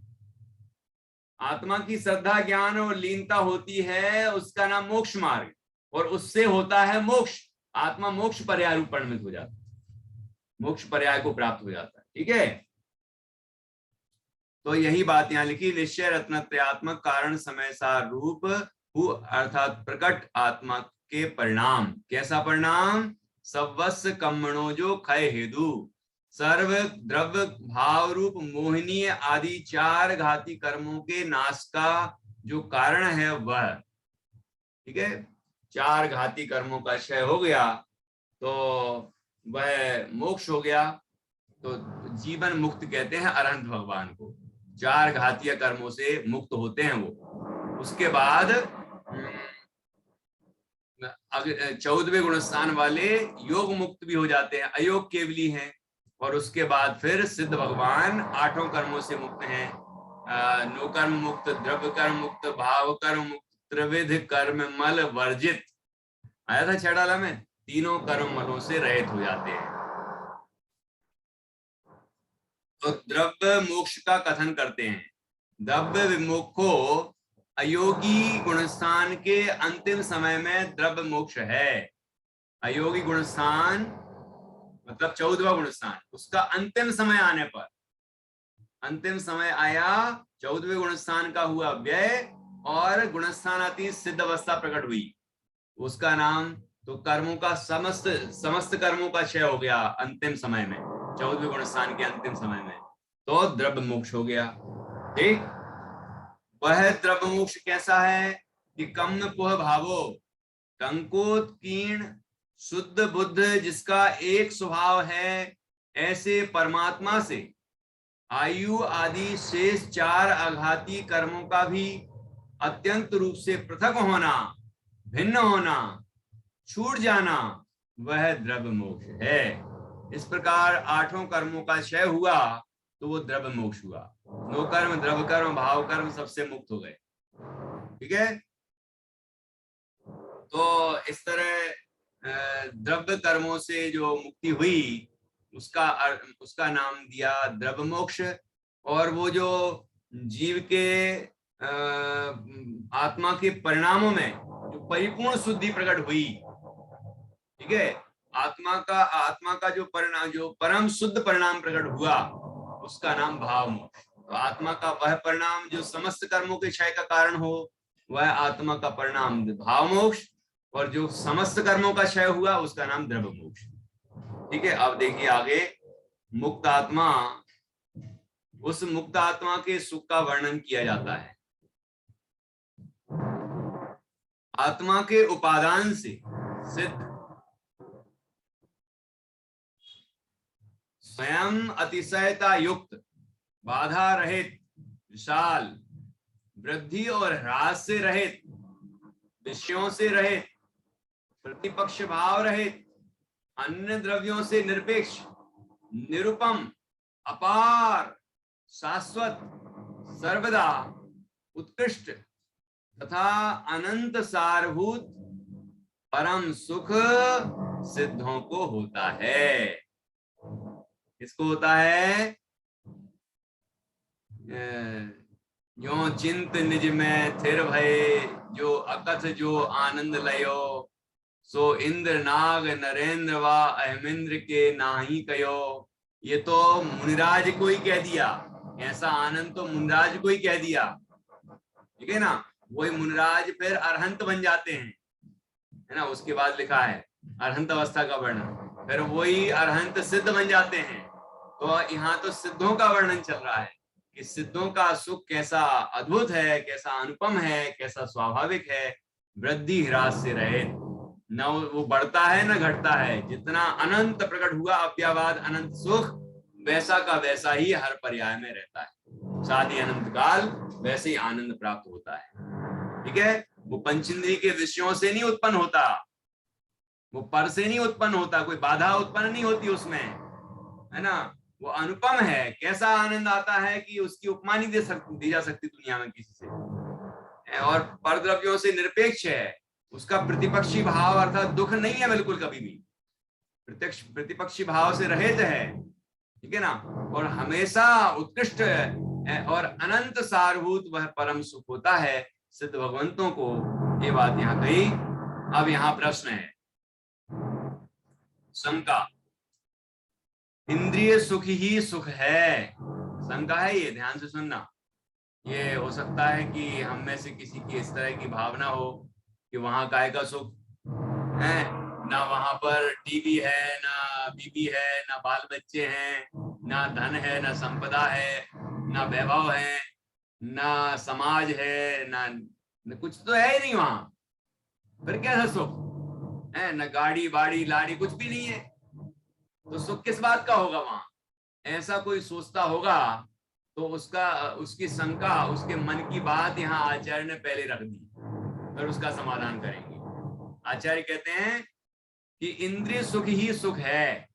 आत्मा की श्रद्धा ज्ञान और लीनता होती है, उसका नाम मोक्ष मार्ग, और उससे होता है मोक्ष। आत्मा मोक्ष पर्याय रूप परिणमित हो जाता है, मोक्ष पर्याय को प्राप्त हो जाता है। ठीक है, तो यही बात यहाँ लिखी, निश्चय रत्नत्रयात्मक कारण समय सार रूप हु अर्थात प्रकट आत्मा के परिणाम। कैसा परिणाम? सवस्व कम्मणो जो खय हेतु सर्व द्रव्य भाव रूप मोहिनीय आदि 4 घाती कर्मों के नाश का जो कारण है वह। ठीक है, 4 घाती कर्मों का क्षय हो गया तो वह मोक्ष हो गया। तो जीवन मुक्त कहते हैं अरहंत भगवान को। 4 घातीय कर्मों से मुक्त होते हैं वो। उसके बाद 14वें गुणस्थान वाले योग मुक्त भी हो जाते हैं, अयोग केवली हैं। और उसके बाद फिर सिद्ध भगवान 8 कर्मों से मुक्त हैं, नो कर्म मुक्त, द्रव्य कर्म मुक्त, भाव कर्म मुक्त, त्रिविध कर्म मल वर्जित। आया था 6 डाला में, तीनों कर्म मलों से रहित हो जाते हैं। तो द्रव्य मोक्ष का कथन करते हैं। द्रव्य विमोक्षो अयोगी गुणस्थान के अंतिम समय में द्रव्य मोक्ष है। अयोगी गुणस्थान मतलब 14वां गुणस्थान, उसका अंतिम समय आने पर, अंतिम समय आया 14वें गुणस्थान का हुआ व्यय और गुणस्थानातीत सिद्ध अवस्था प्रकट हुई, उसका नाम तो कर्मों का समस्त कर्मों का क्षय हो गया अंतिम समय में, 14वें गुणस्थान के अंतिम समय में, तो द्रव्य मोक्ष हो गया। ठीक, वह द्रव्य मोक्ष कैसा है? कि कम पुह भावो टंकोत्कीर्ण शुद्ध बुद्ध जिसका एक स्वभाव है, ऐसे परमात्मा से आयु आदि शेष 4 आघाती कर्मों का भी अत्यंत रूप से पृथक होना, भिन्न होना, छूट जाना, वह द्रव्य मोक्ष है। इस प्रकार 8 कर्मों का क्षय हुआ तो वो द्रव्य मोक्ष हुआ। नो कर्म, द्रव्य कर्म, भाव कर्म सबसे मुक्त हो गए। ठीक है, तो इस तरह द्रव्य कर्मों से जो मुक्ति हुई उसका नाम दिया द्रव्य मोक्ष। और वो जो जीव के आत्मा के परिणामों में जो परिपूर्ण शुद्धि प्रकट हुई, ठीक है, आत्मा का जो परिणाम, जो परम शुद्ध परिणाम प्रकट हुआ, उसका नाम भाव मोक्ष। तो आत्मा का वह परिणाम जो समस्त कर्मों के क्षय का कारण हो, वह आत्मा का परिणाम भाव मोक्ष, और जो समस्त कर्मों का क्षय हुआ उसका नाम द्रव्य मोक्ष। ठीक है, अब देखिए आगे, मुक्त आत्मा, उस मुक्त आत्मा के सुख का वर्णन किया जाता है। आत्मा के उपादान से सिद्ध स्वयं अतिशयता युक्त, बाधा रहित, विशाल, वृद्धि और ह्रास से रहित, विषयों से रहित, प्रतिपक्ष भाव रहित, अन्य द्रव्यों से निरपेक्ष, निरुपम, अपार, शाश्वत, सर्वदा उत्कृष्ट तथा अनंत सारभूत परम सुख सिद्धों को होता है। किसको होता है? जो चिंत निज में थिर भये, जो अकथ जो आनंद लयो, सो इंद्र नाग नरेंद्र व अहमिंद्र के नाही कयो। ये तो मुनिराज को ही कह दिया, ऐसा आनंद तो मुनिराज को ही कह दिया। ठीक है ना, वही मुनिराज फिर अरहंत बन जाते हैं, है ना। उसके बाद लिखा है अरहंत अवस्था का वर्णन, फिर वही अरहंत सिद्ध बन जाते हैं। तो यहाँ तो सिद्धों का वर्णन चल रहा है कि सिद्धों का सुख कैसा अद्भुत है, कैसा अनुपम है, कैसा स्वाभाविक है, वृद्धि ह्रास से रहित, न वो बढ़ता है न घटता है। जितना अनंत प्रकट हुआ अव्ययवाद अनंत सुख, वैसा का वैसा ही हर पर्याय में रहता है। साथ ही अनंत काल वैसे ही आनंद प्राप्त होता है। ठीक है, वो पंचेंद्रिय के विषयों से नहीं उत्पन्न होता, वो पर से नहीं उत्पन्न होता, कोई बाधा उत्पन्न नहीं होती उसमें, है ना। वो अनुपम है, कैसा आनंद आता है कि उसकी उपमा नहीं दी जा सकती दुनिया में किसी से। और पर द्रव्यों से निरपेक्ष है, उसका प्रतिपक्षी भाव अर्थात दुख नहीं है बिल्कुल कभी भी, प्रतिपक्षी भाव से रहित है। ठीक है ना, और हमेशा उत्कृष्ट और अनंत सारभूत वह परम सुख होता है सिद्ध भगवंतों को। ये बात यहाँ कही। अब यहाँ प्रश्न है, शंका, इंद्रिय सुख ही सुख है? शंका है ये, ध्यान से सुनना। ये हो सकता है कि हम में से किसी की इस तरह की भावना हो कि वहां काय का सुख है, ना वहां पर टीवी है, ना बीबी है, ना बाल बच्चे हैं, ना धन है, ना संपदा है, ना वैभव है, ना समाज है, ना कुछ तो है ही नहीं वहां। फिर कैसा सुख है? ना गाड़ी बाड़ी लाड़ी, कुछ भी नहीं है, तो सुख किस बात का होगा वहां? ऐसा कोई सोचता होगा तो उसकी शंका, उसके मन की बात यहाँ आचार्य ने पहले रख दी, फिर उसका समाधान करेंगे। आचार्य कहते हैं कि इंद्रिय सुख ही सुख है।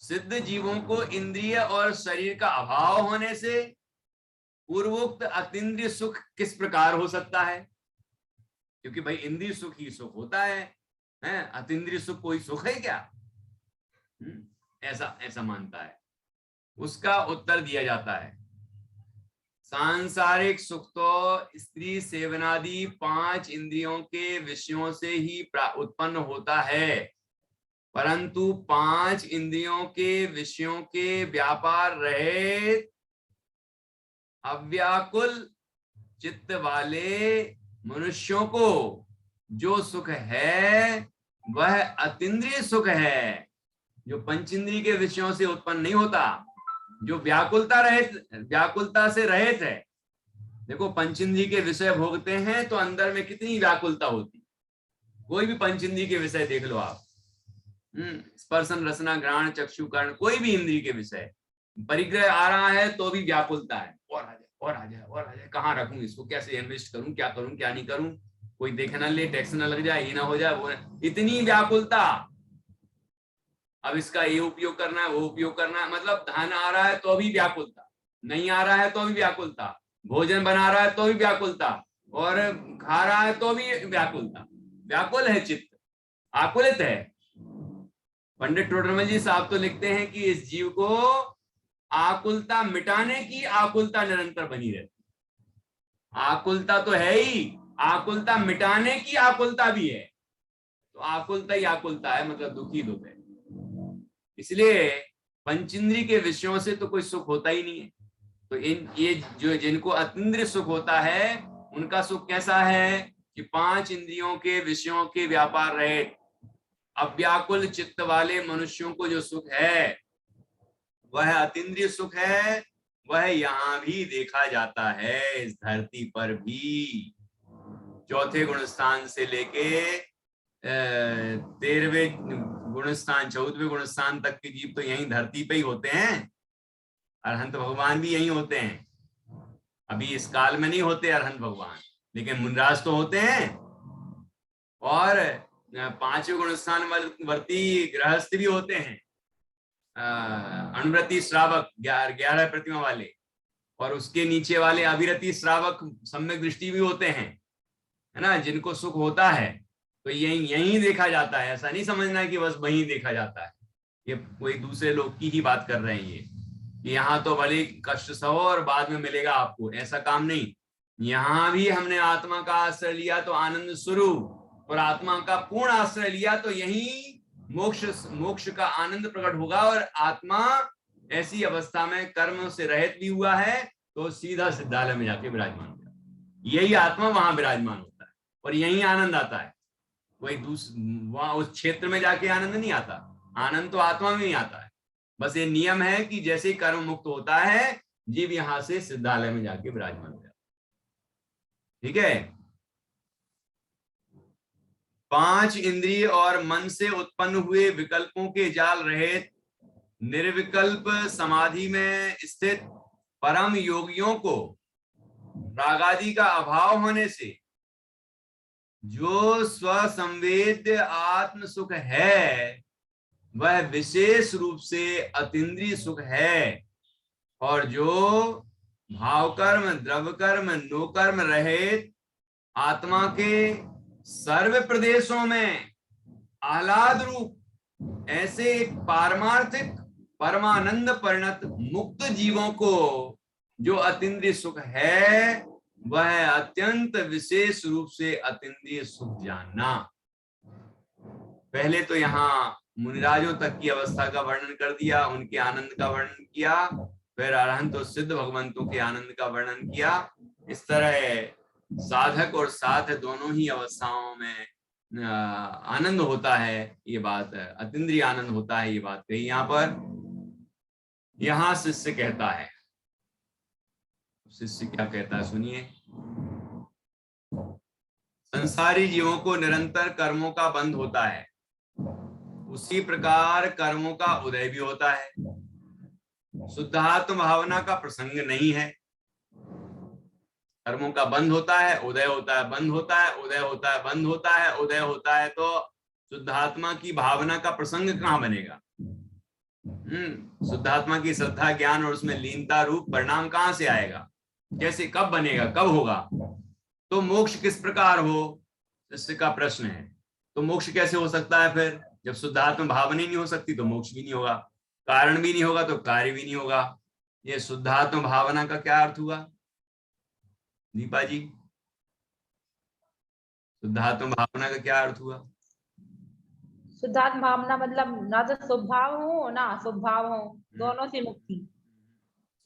सिद्ध जीवों को इंद्रिय और शरीर का अभाव होने से पूर्वोक्त अतीन्द्रिय सुख किस प्रकार हो सकता है? क्योंकि भाई इंद्रिय सुख ही सुख होता है, अतीन्द्रिय सुख कोई सुख है क्या? ऐसा मानता है। उसका उत्तर दिया जाता है, सांसारिक सुख तो स्त्री सेवनादि 5 इंद्रियों के विषयों से ही उत्पन्न होता है, परंतु 5 इंद्रियों के विषयों के व्यापार रहित अव्याकुल चित्त वाले मनुष्यों को जो सुख है वह अतीन्द्रिय सुख है, जो पंचेंद्रिय के विषयों से उत्पन्न नहीं होता, जो व्याकुलता से रहित है। देखो, पंचेंद्रिय के विषय भोगते हैं तो अंदर में कितनी व्याकुलता होती। कोई भी पंचेंद्रिय के विषय देख लो आप, स्पर्शन रसना घ्राण चक्षु कर्ण, कोई भी इंद्रिय के विषय परिग्रह आ रहा है तो भी व्याकुलता है, और आ जाए और आ जाए और आ जाए, कहाँ रखूं इसको, कैसे इन्वेस्ट करूं, क्या करूं क्या नहीं करूं, कोई देख ना ले, टैक्स ना लग जाए, ये ना हो जाए, वो इतनी व्याकुलता। अब इसका ये उपयोग करना है, वो उपयोग करना है, मतलब धन आ रहा है तो भी व्याकुलता, नहीं आ रहा है तो भी व्याकुलता, भोजन बना रहा है तो भी व्याकुलता, और खा रहा है तो भी व्याकुलता। व्याकुल है चित्त, आकुलित है। पंडित टोडरमल जी साहब तो लिखते हैं कि इस जीव को आकुलता मिटाने की आकुलता निरंतर बनी रहती। आकुलता तो है ही, आकुलता मिटाने की आकुलता भी है। तो आकुलता ही आकुलता है, मतलब दुखी दुख है। इसलिए पंचेंद्रिय के विषयों से तो कोई सुख होता ही नहीं है। तो ये जो जिनको अतीन्द्रिय सुख होता है उनका सुख कैसा है कि 5 इंद्रियों के विषयों के व्यापार रहित अव्याकुल चित्त वाले मनुष्यों को जो सुख है वह अतीन्द्रिय सुख है। वह यहाँ भी देखा जाता है, इस धरती पर भी। चौथे गुण स्थान से लेके 13वें गुण स्थान, 14वें गुण स्थान तक के जीव तो यही धरती पे ही होते हैं। अरहंत भगवान भी यही होते हैं। अभी इस काल में नहीं होते अरहंत भगवान, लेकिन मुनराज तो होते हैं। और 5वें गुण स्थान वर्ती गृहस्थ भी होते हैं, अनुव्रती श्रावक 11 प्रतिमा वाले, और उसके नीचे वाले अविरति श्रावक सम्यक दृष्टि भी होते हैं, है ना, जिनको सुख होता है। तो यही देखा जाता है। ऐसा नहीं समझना कि बस वहीं देखा जाता है, ये कोई दूसरे लोग की ही बात कर रहे हैं ये, कि यहाँ तो भले कष्ट सहो और बाद में मिलेगा आपको, ऐसा काम नहीं। यहाँ भी हमने आत्मा का आश्रय लिया तो आनंद स्वरूप, और आत्मा का पूर्ण आश्रय लिया तो यही मोक्ष का आनंद प्रकट होगा। और आत्मा ऐसी अवस्था में कर्म से रहित भी हुआ है तो सीधा सिद्धालय में जाके विराजमान होगा। यही आत्मा वहां विराजमान होता है और यही आनंद आता है। कोई वहां उस क्षेत्र में जाके आनंद नहीं आता, आनंद तो आत्मा में ही आता है। बस ये नियम है कि जैसे ही कर्म मुक्त होता है जीव यहां से सिद्धालय में जाके विराजमान हो जाता है। ठीक है। 5 इंद्रिय और मन से उत्पन्न हुए विकल्पों के जाल रहित निर्विकल्प समाधि में स्थित परम योगियों को रागादि का अभाव होने से जो स्वसंवेद्य आत्म सुख है वह विशेष रूप से अतीन्द्रिय सुख है। और जो भाव कर्म, द्रव्य कर्म, नो कर्म रहित आत्मा के सर्व प्रदेशों में आह्लाद रूप ऐसे एक पारमार्थिक परमानंद परिणत मुक्त जीवों को जो अतीन्द्रिय सुख है वह अत्यंत विशेष रूप से अतीन्द्रिय सुख जानना। पहले तो यहाँ मुनिराजों तक की अवस्था का वर्णन कर दिया, उनके आनंद का वर्णन किया, फिर अरहंत और सिद्ध भगवंतों के आनंद का वर्णन किया। इस तरह साधक और साध दोनों ही अवस्थाओं में आनंद होता है, ये बात है, अतीन्द्रिय आनंद होता है, ये बात कही यहाँ पर। यहाँ शिष्य कहता है, शिष्य क्या कहता है सुनिए। संसारी जीवों को निरंतर कर्मों का बंध होता है, उसी प्रकार कर्मों का उदय भी होता है। शुद्धात्म भावना का प्रसंग नहीं है। कर्मों का बंध होता है, उदय होता है, बंध होता है, उदय होता है, बंध होता है, उदय होता है, तो शुद्धात्मा की भावना का प्रसंग कहाँ बनेगा? शुद्धात्मा की श्रद्धा, ज्ञान और उसमें लीनता रूप परिणाम कहाँ से आएगा? कैसे, कब बनेगा, कब होगा? तो मोक्ष किस प्रकार हो, इसका प्रश्न है। तो मोक्ष कैसे हो सकता है फिर? जब शुद्धात्मा भावना ही नहीं हो सकती तो मोक्ष भी नहीं होगा, कारण भी नहीं होगा तो कार्य भी नहीं होगा। ये शुद्धात्म भावना का क्या अर्थ हुआ दीपा जी? शुद्धात्म भावना का क्या अर्थ हुआ? शुद्धात्म भावना मतलब ना तो स्वभाव हो ना स्वभाव हो, दोनों से मुक्ति।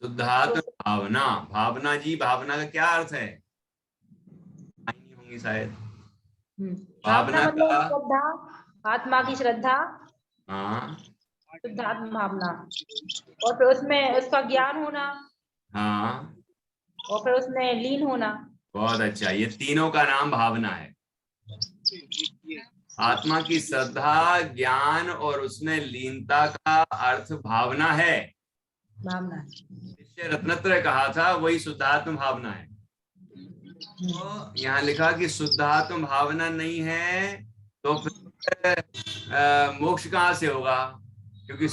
शुद्धात्म भावना, भावना जी, भावना का क्या अर्थ है? नहीं होंगी शायद। भावना मतलब श्रद्धा, आत्मा की श्रद्धा। हाँ, शुद्धात्म भावना, और फिर उसमें उसका ज्ञान होना। हाँ, और फिर उसमें लीन होना। बहुत अच्छा, ये तीनों का नाम भावना है। आत्मा की श्रद्धा, ज्ञान और उसमें लीनता का अर्थ भावना है। भावना रत्नत्रय कहा था वही शुद्धात्म भावना है। तो यहाँ लिखा कि शुद्धात्म भावना नहीं है तो फिर मोक्ष कहाँ से होगा? क्योंकि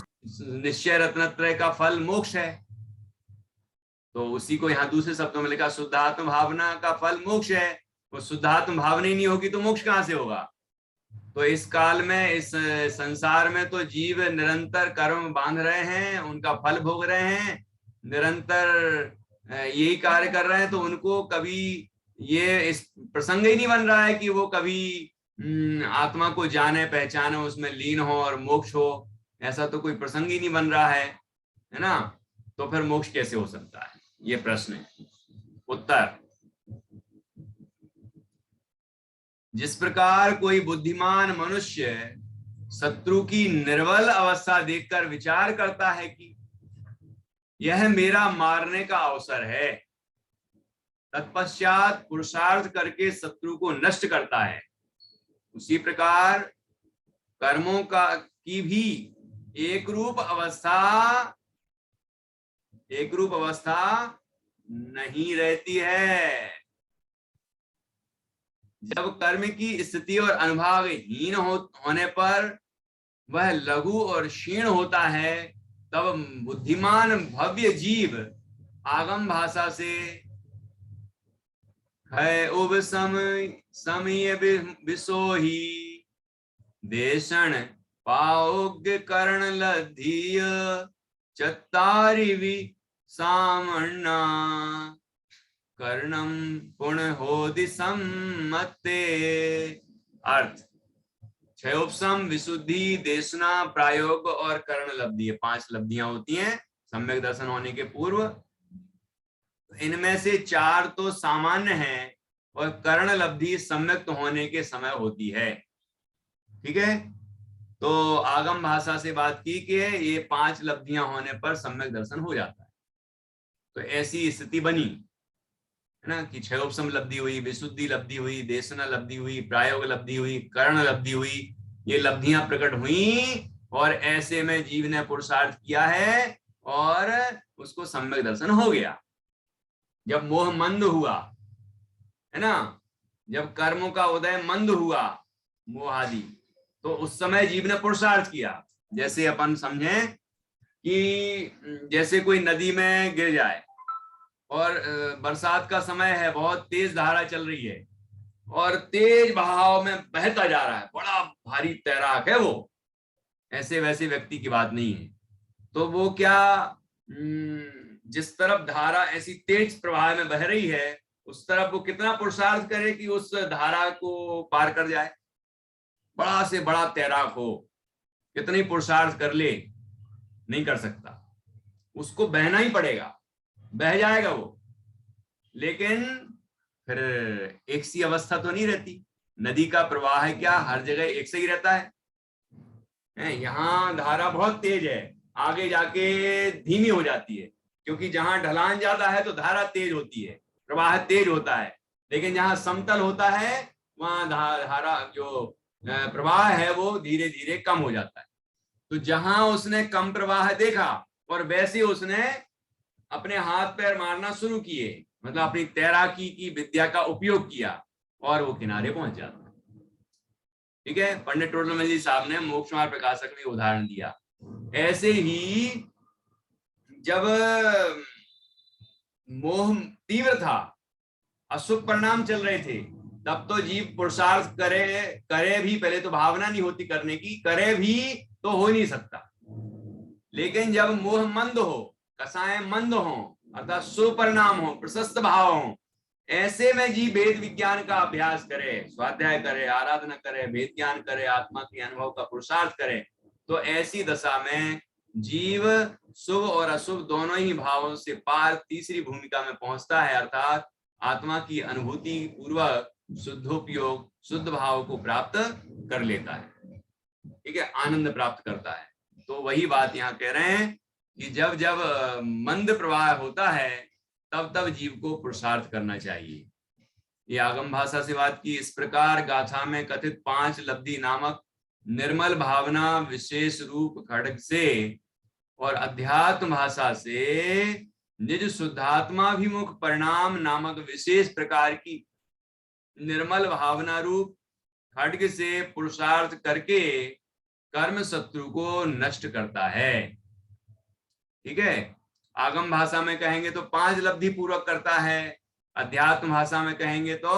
निश्चय रत्नत्रय का फल मोक्ष है। तो उसी को यहाँ दूसरे शब्दों में लिखा, शुद्धात्म भावना का फल मोक्ष है। वो शुद्धात्म भावना ही नहीं होगी तो मोक्ष कहाँ से होगा। तो इस काल में, इस संसार में तो जीव निरंतर कर्म बांध रहे हैं, उनका फल भोग रहे हैं, निरंतर यही कार्य कर रहे हैं। तो उनको कभी ये इस प्रसंग ही नहीं बन रहा है कि वो कभी आत्मा को जाने पहचाने, उसमें लीन हो और मोक्ष हो। ऐसा तो कोई प्रसंग ही नहीं बन रहा है ना। तो फिर मोक्ष कैसे हो सकता है, ये प्रश्न है। उत्तर, जिस प्रकार कोई बुद्धिमान मनुष्य शत्रु की निर्बल अवस्था देखकर विचार करता है कि यह मेरा मारने का अवसर है, तत्पश्चात पुरुषार्थ करके शत्रु को नष्ट करता है, उसी प्रकार कर्मों की भी एक रूप अवस्था नहीं रहती है। जब कर्म की स्थिति और अनुभवहीन होने पर वह लघु और क्षीण होता है, तब बुद्धिमान भव्य जीव आगम भाषा से है उब समय विसोही देशण पाओग्य कर्ण लधीय चत्तारिवि सामना कर्णम पुण्य होदि सम्मते। अर्थ, क्षयोपशम, विशुद्धि, देशना, प्रायोग और कर्ण लब्धि, 5 लब्धियां होती हैं सम्यक दर्शन होने के पूर्व। इनमें से 4 तो सामान्य हैं और कर्ण लब्धि सम्यक होने के समय होती है। ठीक है, तो आगम भाषा से बात की कि ये 5 लब्धियां होने पर सम्यक दर्शन हो जाता है। तो ऐसी स्थिति बनी है ना कि क्षयोपशम लब्धि हुई, विशुद्धि लब्धि हुई, देशना लब्धि हुई, प्रायोग लब्धि हुई, कर्ण लब्धि हुई। ये लब्धियां प्रकट हुई और ऐसे में जीव ने पुरुषार्थ किया है और उसको सम्यक दर्शन हो गया। जब मोह मंद हुआ है ना, जब कर्मों का उदय मंद हुआ मोह आदि, तो उस समय जीव ने पुरुषार्थ किया। जैसे अपन समझें कि जैसे कोई नदी में गिर जाए और बरसात का समय है, बहुत तेज धारा चल रही है और तेज बहाव में बहता जा रहा है, बड़ा भारी तैराक है वो, ऐसे वैसे व्यक्ति की बात नहीं है। तो वो क्या, जिस तरफ धारा ऐसी तेज प्रवाह में बह रही है उस तरफ वो कितना पुरुषार्थ करे कि उस धारा को पार कर जाए। बड़ा से बड़ा तैराक हो, कितनी पुरुषार्थ कर ले, नहीं कर सकता, उसको बहना ही पड़ेगा, बह जाएगा वो। लेकिन फिर एक सी अवस्था तो नहीं रहती। नदी का प्रवाह है क्या हर जगह एक से ही रहता है? यहाँ धारा बहुत तेज है, आगे जाके धीमी हो जाती है, क्योंकि जहां ढलान ज्यादा है तो धारा तेज होती है, प्रवाह तेज होता है। लेकिन जहां समतल होता है वहां धारा जो प्रवाह है वो धीरे धीरे कम हो जाता है। तो जहां उसने कम प्रवाह देखा और वैसे उसने अपने हाथ पैर मारना शुरू किए, मतलब अपनी तैराकी की विद्या का उपयोग किया और वो किनारे पहुंच जाता है। ठीक है, पंडित टोडरमल जी साहब ने मोक्ष मार्ग प्रकाशक में उदाहरण दिया। ऐसे ही जब मोह तीव्र था, अशुभ परिणाम चल रहे थे, तब तो जीव पुरुषार्थ करे भी, पहले तो भावना नहीं होती करने की, करे भी तो हो नहीं सकता। लेकिन जब मोह मंद हो, कसाएं मंद हो, अर्थात सुपरिणाम हो, प्रशस्त भाव हो, ऐसे में जीव वेद विज्ञान का अभ्यास करे, स्वाध्याय करे, आराधना करे, वेद ज्ञान करे, आत्मा के अनुभव का पुरुषार्थ करे, तो ऐसी दशा में जीव शुभ और अशुभ दोनों ही भावों से पार तीसरी भूमिका में पहुंचता है, अर्थात आत्मा की अनुभूति पूर्वक शुद्धोपयोग, शुद्ध भाव को प्राप्त कर लेता है। ठीक है, आनंद प्राप्त करता है। तो वही बात यहाँ कह रहे हैं कि जब जब मंद प्रवाह होता है तब तब जीव को पुरुषार्थ करना चाहिए। ये आगम भाषा से बात की। इस प्रकार गाथा में कथित 5 लब्धि नामक निर्मल भावना विशेष रूप खड्ग से और अध्यात्म भाषा से निज शुद्धात्माभिमुख परिणाम नामक विशेष प्रकार की निर्मल भावना रूप खड्ग से पुरुषार्थ करके कर्म शत्रु को नष्ट करता है। ठीक है, आगम भाषा में कहेंगे तो 5 लब्धि पूर्वक करता है, अध्यात्म भाषा में कहेंगे तो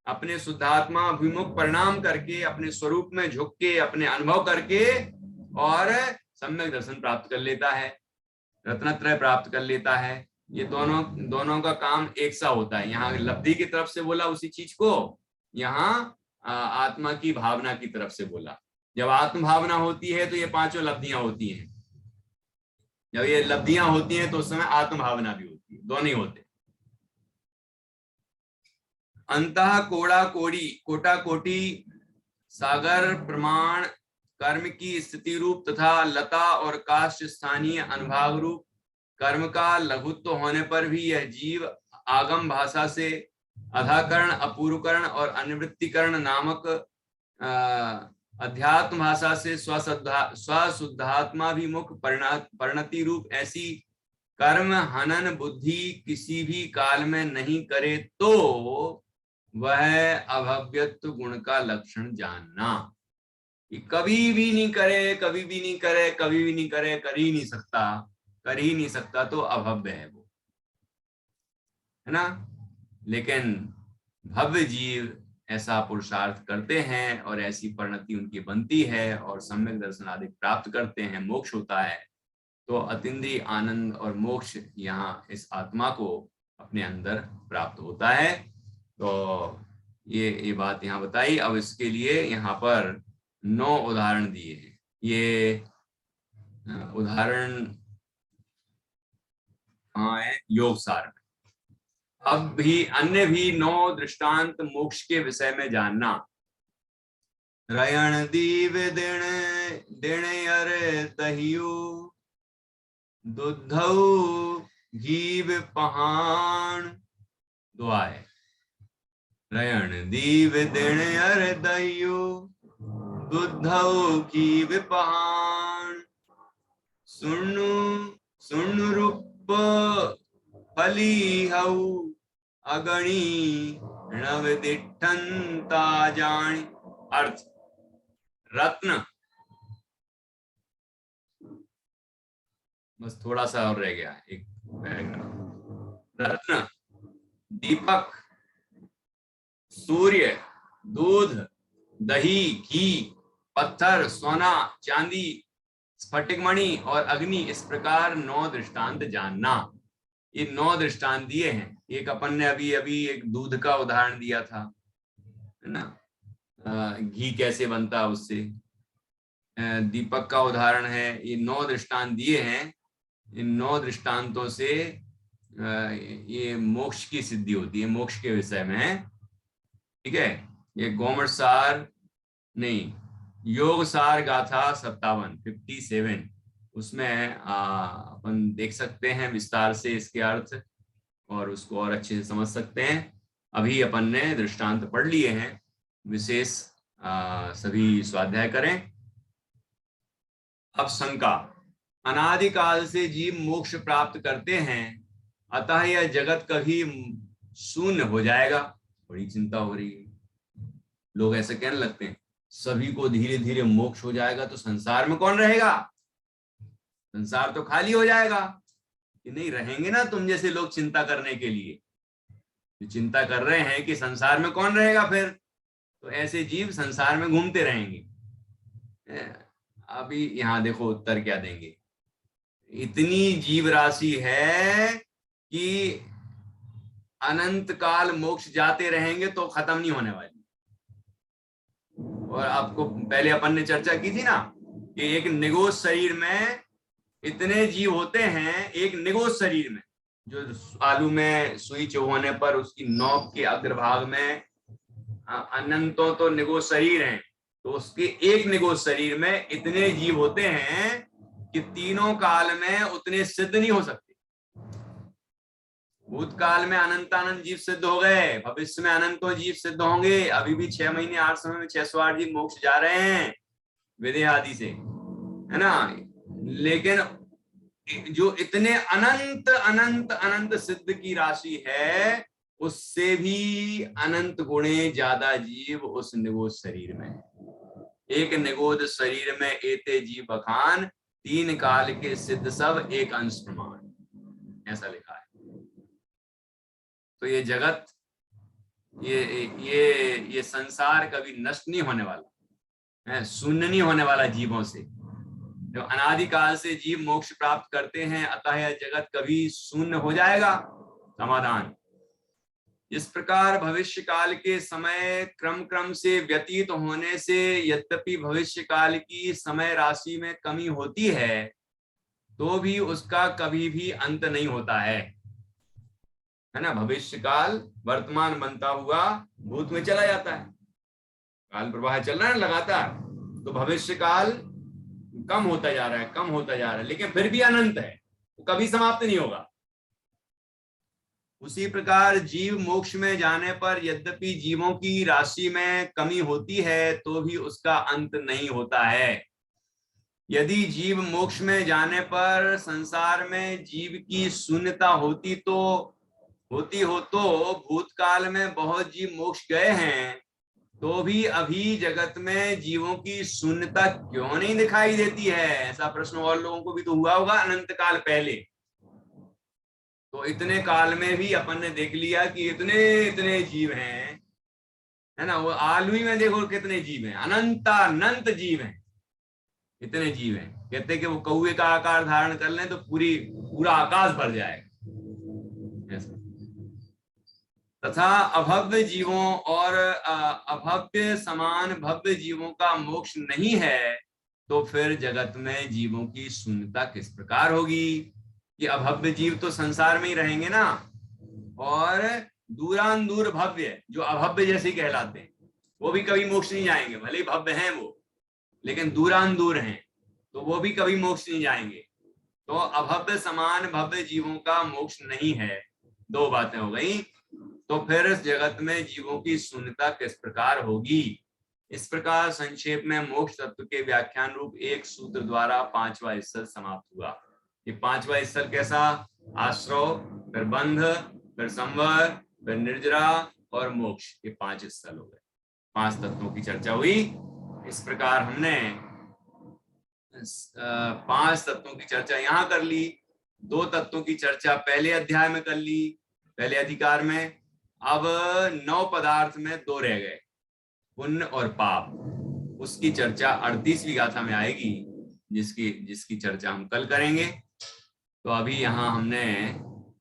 अपने शुद्धात्मा अभिमुख परिणाम करके, अपने स्वरूप में झुक के, अपने अनुभव करके और सम्यक दर्शन प्राप्त कर लेता है, रत्नत्रय प्राप्त कर लेता है। ये दोनों का काम एक सा होता है। यहाँ लब्धि की तरफ से बोला उसी चीज को, यहाँ आत्मा की भावना की तरफ से बोला। जब आत्म भावना होती है तो ये 5 लब्धियां होती हैं, जब ये लब्धियां होती हैं तो उस समय आत्म भावना भी होती है, दोनों ही होते। अंतः कोटा कोटि सागर प्रमाण कर्म की स्थिति रूप तथा लता और काष्ठ स्थानीय अनुभाग रूप कर्म का लघुत्व होने पर भी यह जीव आगम भाषा से अधाकरण, अपूर्वकरण और अनिवृत्तिकरण नामक अध्यात्म भाषा से स्वशुद्धात्माभिमुख परिणति रूप ऐसी कर्म हनन बुद्धि किसी भी काल में नहीं करे तो वह अभव्यत्व गुण का लक्षण जानना। कि कभी भी नहीं करे, कभी भी नहीं करे, कभी भी नहीं करे, कर ही नहीं सकता तो अभव्य है वो, है ना। लेकिन भव्य जीव ऐसा पुरुषार्थ करते हैं और ऐसी परिणति उनकी बनती है और सम्यक दर्शन आदि प्राप्त करते हैं, मोक्ष होता है। तो अतीन्द्रिय आनंद और मोक्ष यहाँ इस आत्मा को अपने अंदर प्राप्त होता है। तो ये बात यहाँ बताई। अब इसके लिए यहाँ पर 9 उदाहरण दिए हैं। ये उदाहरण कहाँ है? योग सार में। अब भी अन्य भी 9 दृष्टांत मोक्ष के विषय में जानना। रयण दीव दिन अर तहियो दुधौ घीव पहाण। दुआ है, रयण दीव दिन अर दहियो दुधौ घीव पहाण। सुन रूप फली हऊ अगणी नव दिठंता जानी। अर्थ, रत्न, बस थोड़ा सा और रह गया एक पैराग्राफ। रत्न, दीपक, सूर्य, दूध, दही, घी, पत्थर, सोना, चांदी, स्फटिकमणि और अग्नि, इस प्रकार 9 दृष्टांत जानना। ये 9 दृष्टांत दिए हैं। एक अपन ने अभी एक दूध का उदाहरण दिया था, है ना, घी कैसे बनता उससे। दीपक का उदाहरण है। ये 9 दृष्टांत दिए हैं। इन 9 दृष्टांतों से ये मोक्ष की सिद्धि होती है, मोक्ष के विषय में है। ठीक है, ये गोमट सार नहीं, योग सार गाथा 57 उसमें अपन देख सकते हैं विस्तार से इसके अर्थ और उसको और अच्छे से समझ सकते हैं। अभी अपन ने दृष्टांत पढ़ लिए हैं। विशेष सभी स्वाध्याय करें। अब शंका, अनादिकाल से जीव मोक्ष प्राप्त करते हैं, अतः यह जगत कभी शून्य हो जाएगा। बड़ी चिंता हो रही है। लोग ऐसे कहने लगते हैं सभी को धीरे धीरे मोक्ष हो जाएगा तो संसार में कौन रहेगा, संसार तो खाली हो जाएगा। कि नहीं रहेंगे ना तुम जैसे लोग चिंता करने के लिए, जो चिंता कर रहे हैं कि संसार में कौन रहेगा फिर, तो ऐसे जीव संसार में घूमते रहेंगे। अभी यहाँ देखो उत्तर क्या देंगे। इतनी जीव राशि है कि अनंत काल मोक्ष जाते रहेंगे तो खत्म नहीं होने वाली। और आपको पहले अपन ने चर्चा की थी ना कि एक निगोष शरीर में इतने जीव होते हैं। एक निगोष शरीर में, जो आलू में सुई चुभने पर उसकी नोक के अग्रभाग में अनंतों तो निगोष शरीर हैं, तो उसके एक निगोष शरीर में इतने जीव होते हैं कि तीनों काल में उतने सिद्ध नहीं हो सकते। भूतकाल में अनंतानंत जीव सिद्ध हो गए, भविष्य में अनंतों जीव सिद्ध होंगे। अभी भी 6 महीने 8 समय में 608 जीव मोक्ष जा रहे हैं विदेह आदि से, है ना। लेकिन जो इतने अनंत अनंत अनंत सिद्ध की राशि है, उससे भी अनंत गुणे ज्यादा जीव उस निगोष शरीर में है। एक निगोद शरीर में एते जीव बखान, 3 काल के सिद्ध सब एक अंश प्रमाण, ऐसा लिखा है। तो ये जगत, ये संसार कभी नष्ट नहीं होने वाला है, शून्य नहीं होने वाला जीवों से। जब अनादिकाल से जीव मोक्ष प्राप्त करते हैं, अतः यह जगत कभी शून्य हो जाएगा? समाधान, इस प्रकार भविष्य काल के समय क्रम से व्यतीत होने से यद्यपि भविष्य काल की समय राशि में कमी होती है, तो भी उसका कभी भी अंत नहीं होता है ना। भविष्य काल वर्तमान बनता हुआ भूत में चला जाता है, काल प्रवाह चल रहा है लगातार, तो भविष्य काल कम होता जा रहा है, कम होता जा रहा है, लेकिन फिर भी अनंत है, वो कभी समाप्त नहीं होगा। उसी प्रकार जीव मोक्ष में जाने पर यद्यपि जीवों की राशि में कमी होती है, तो भी उसका अंत नहीं होता है। यदि जीव मोक्ष में जाने पर संसार में जीव की शून्यता होती हो तो भूतकाल में बहुत जीव मोक्ष गए हैं, तो भी अभी जगत में जीवों की शून्यता क्यों नहीं दिखाई देती है? ऐसा प्रश्न और लोगों को भी तो हुआ होगा अनंत काल पहले। तो इतने काल में भी अपन ने देख लिया कि इतने जीव हैं, है ना। वो आलू में देखो कितने जीव हैं, अनंत जीव हैं, इतने जीव हैं। कहते कि वो कौवे का आकार धारण कर लें तो पूरा आकाश भर जाएगा। तथा अभव्य जीवों और अभव्य समान भव्य जीवों का मोक्ष नहीं है, तो फिर जगत में जीवों की शून्यता किस प्रकार होगी? कि अभव्य जीव तो संसार में ही रहेंगे ना, और दूरान दूर भव्य जो अभव्य जैसे कहलाते हैं, वो भी कभी मोक्ष नहीं जाएंगे। भले ही भव्य हैं वो, लेकिन दूरान दूर हैं, तो वो भी कभी मोक्ष नहीं जाएंगे। तो अभव्य समान भव्य जीवों का मोक्ष नहीं है। 2 बातें हो गई। तो फिर इस जगत में जीवों की शून्यता किस प्रकार होगी? इस प्रकार संक्षेप में मोक्ष तत्व के व्याख्यान रूप एक सूत्र द्वारा 5वां स्थल समाप्त हुआ। ये 5वां स्थल कैसा? आश्रव, फिर बंध, फिर संवर, फिर निर्जरा और मोक्ष, ये 5 स्थल हो गए। 5 तत्वों की चर्चा हुई। इस प्रकार हमने 5 तत्वों की चर्चा यहाँ कर ली। 2 तत्वों की चर्चा पहले अध्याय में कर ली, पहले अधिकार में। अब 9 पदार्थ में 2 रह गए, पुण्य और पाप। उसकी चर्चा 38वीं गाथा में आएगी, जिसकी चर्चा हम कल करेंगे। तो अभी यहाँ हमने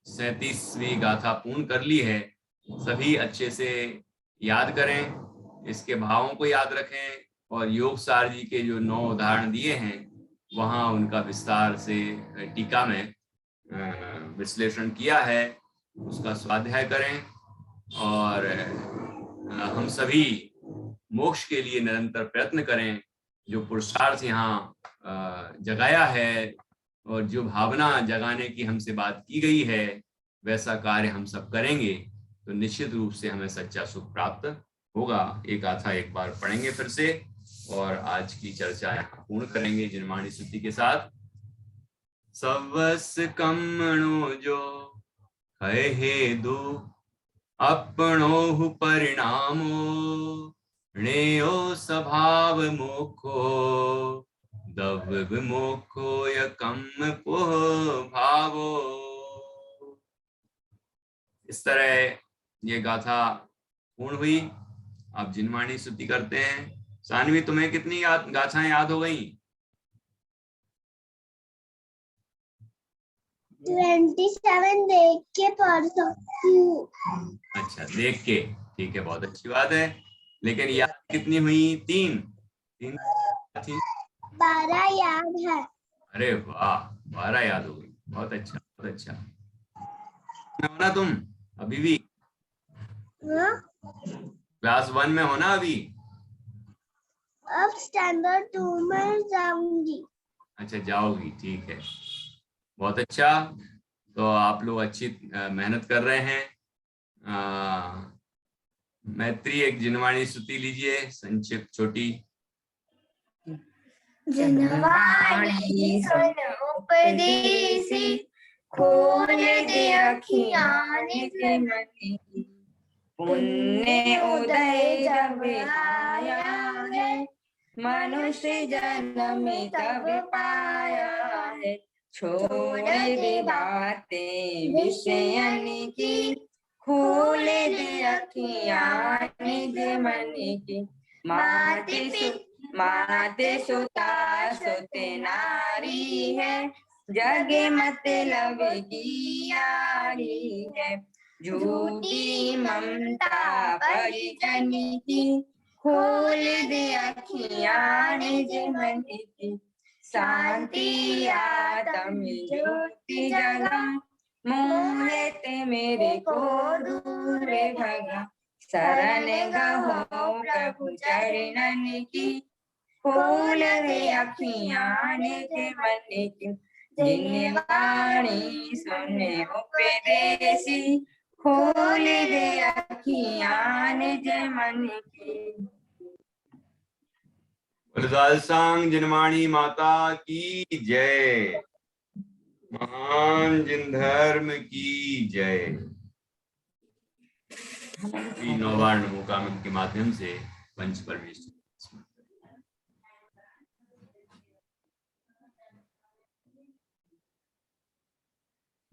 37वीं गाथा पूर्ण कर ली है। सभी अच्छे से याद करें, इसके भावों को याद रखें, और योग सार जी के जो 9 उदाहरण दिए हैं वहाँ उनका विस्तार से टीका में विश्लेषण किया है, उसका स्वाध्याय करें। और हम सभी मोक्ष के लिए निरंतर प्रयत्न करें। जो पुरुषार्थ यहाँ जगाया है और जो भावना जगाने की हमसे बात की गई है, वैसा कार्य हम सब करेंगे तो निश्चित रूप से हमें सच्चा सुख प्राप्त होगा। एक गाथा एक बार पढ़ेंगे फिर से, और आज की चर्चा यहाँ पूर्ण करेंगे जिनवाणी स्तुति के साथ। सवस कमणो जो है दो अपनो परिणामो, णेयो स्वभाव मोखो दव विमोखो यकम पुह भावो। इस तरह ये गाथा पूर्ण हुई। अब जिनवाणी स्तुति करते हैं। सानवी, तुम्हें कितनी गाथाएं याद हो गई? 27 देख के पढ़ सकती हूँ। अच्छा, देख के, ठीक है, बहुत अच्छी बात है। लेकिन याद कितनी हुई? 3 थी। 12 याद है। अरे वाह, 12 याद हो गई, बहुत अच्छा, बहुत अच्छा। हो ना तुम अभी भी? क्लास 1 में हो ना अभी? अब स्टैंडर्ड 2 में जाऊंगी। अच्छा, जाओगी, ठीक है, बहुत अच्छा। तो आप लोग अच्छी मेहनत कर रहे हैं। मैत्री, एक जिनवाणी स्तुति लीजिए, संक्षिप्त छोटी। जिनवाणी सुन उपदेसी, खोल दे अखियाँ निज मति, पुण्य उदय जब आया है, मनुष्य जन्म तब पाया है, छोड़ दे बातें विषयन की, खोल दे अखियाँ निज मन की। माते सुता सुते नारी है, जगे मतलब की यारी है। झूठी ममता परिजन की, खोल दे अखियाँ निज मन की। शांति आत्म ज्योति जगा, मोह ते मेरे को दूर भगा। शरण गहो प्रभु चरणन की, खोल दे अखियाँ निज मन की। जिन वाणी सुने उपदेशी, खोल दे अखियाँ निज मन की। सांग जिनवाणी माता की जय। महान जिन धर्म की जय। नौबार नमो कामक के माध्यम से पंच परमेश्वर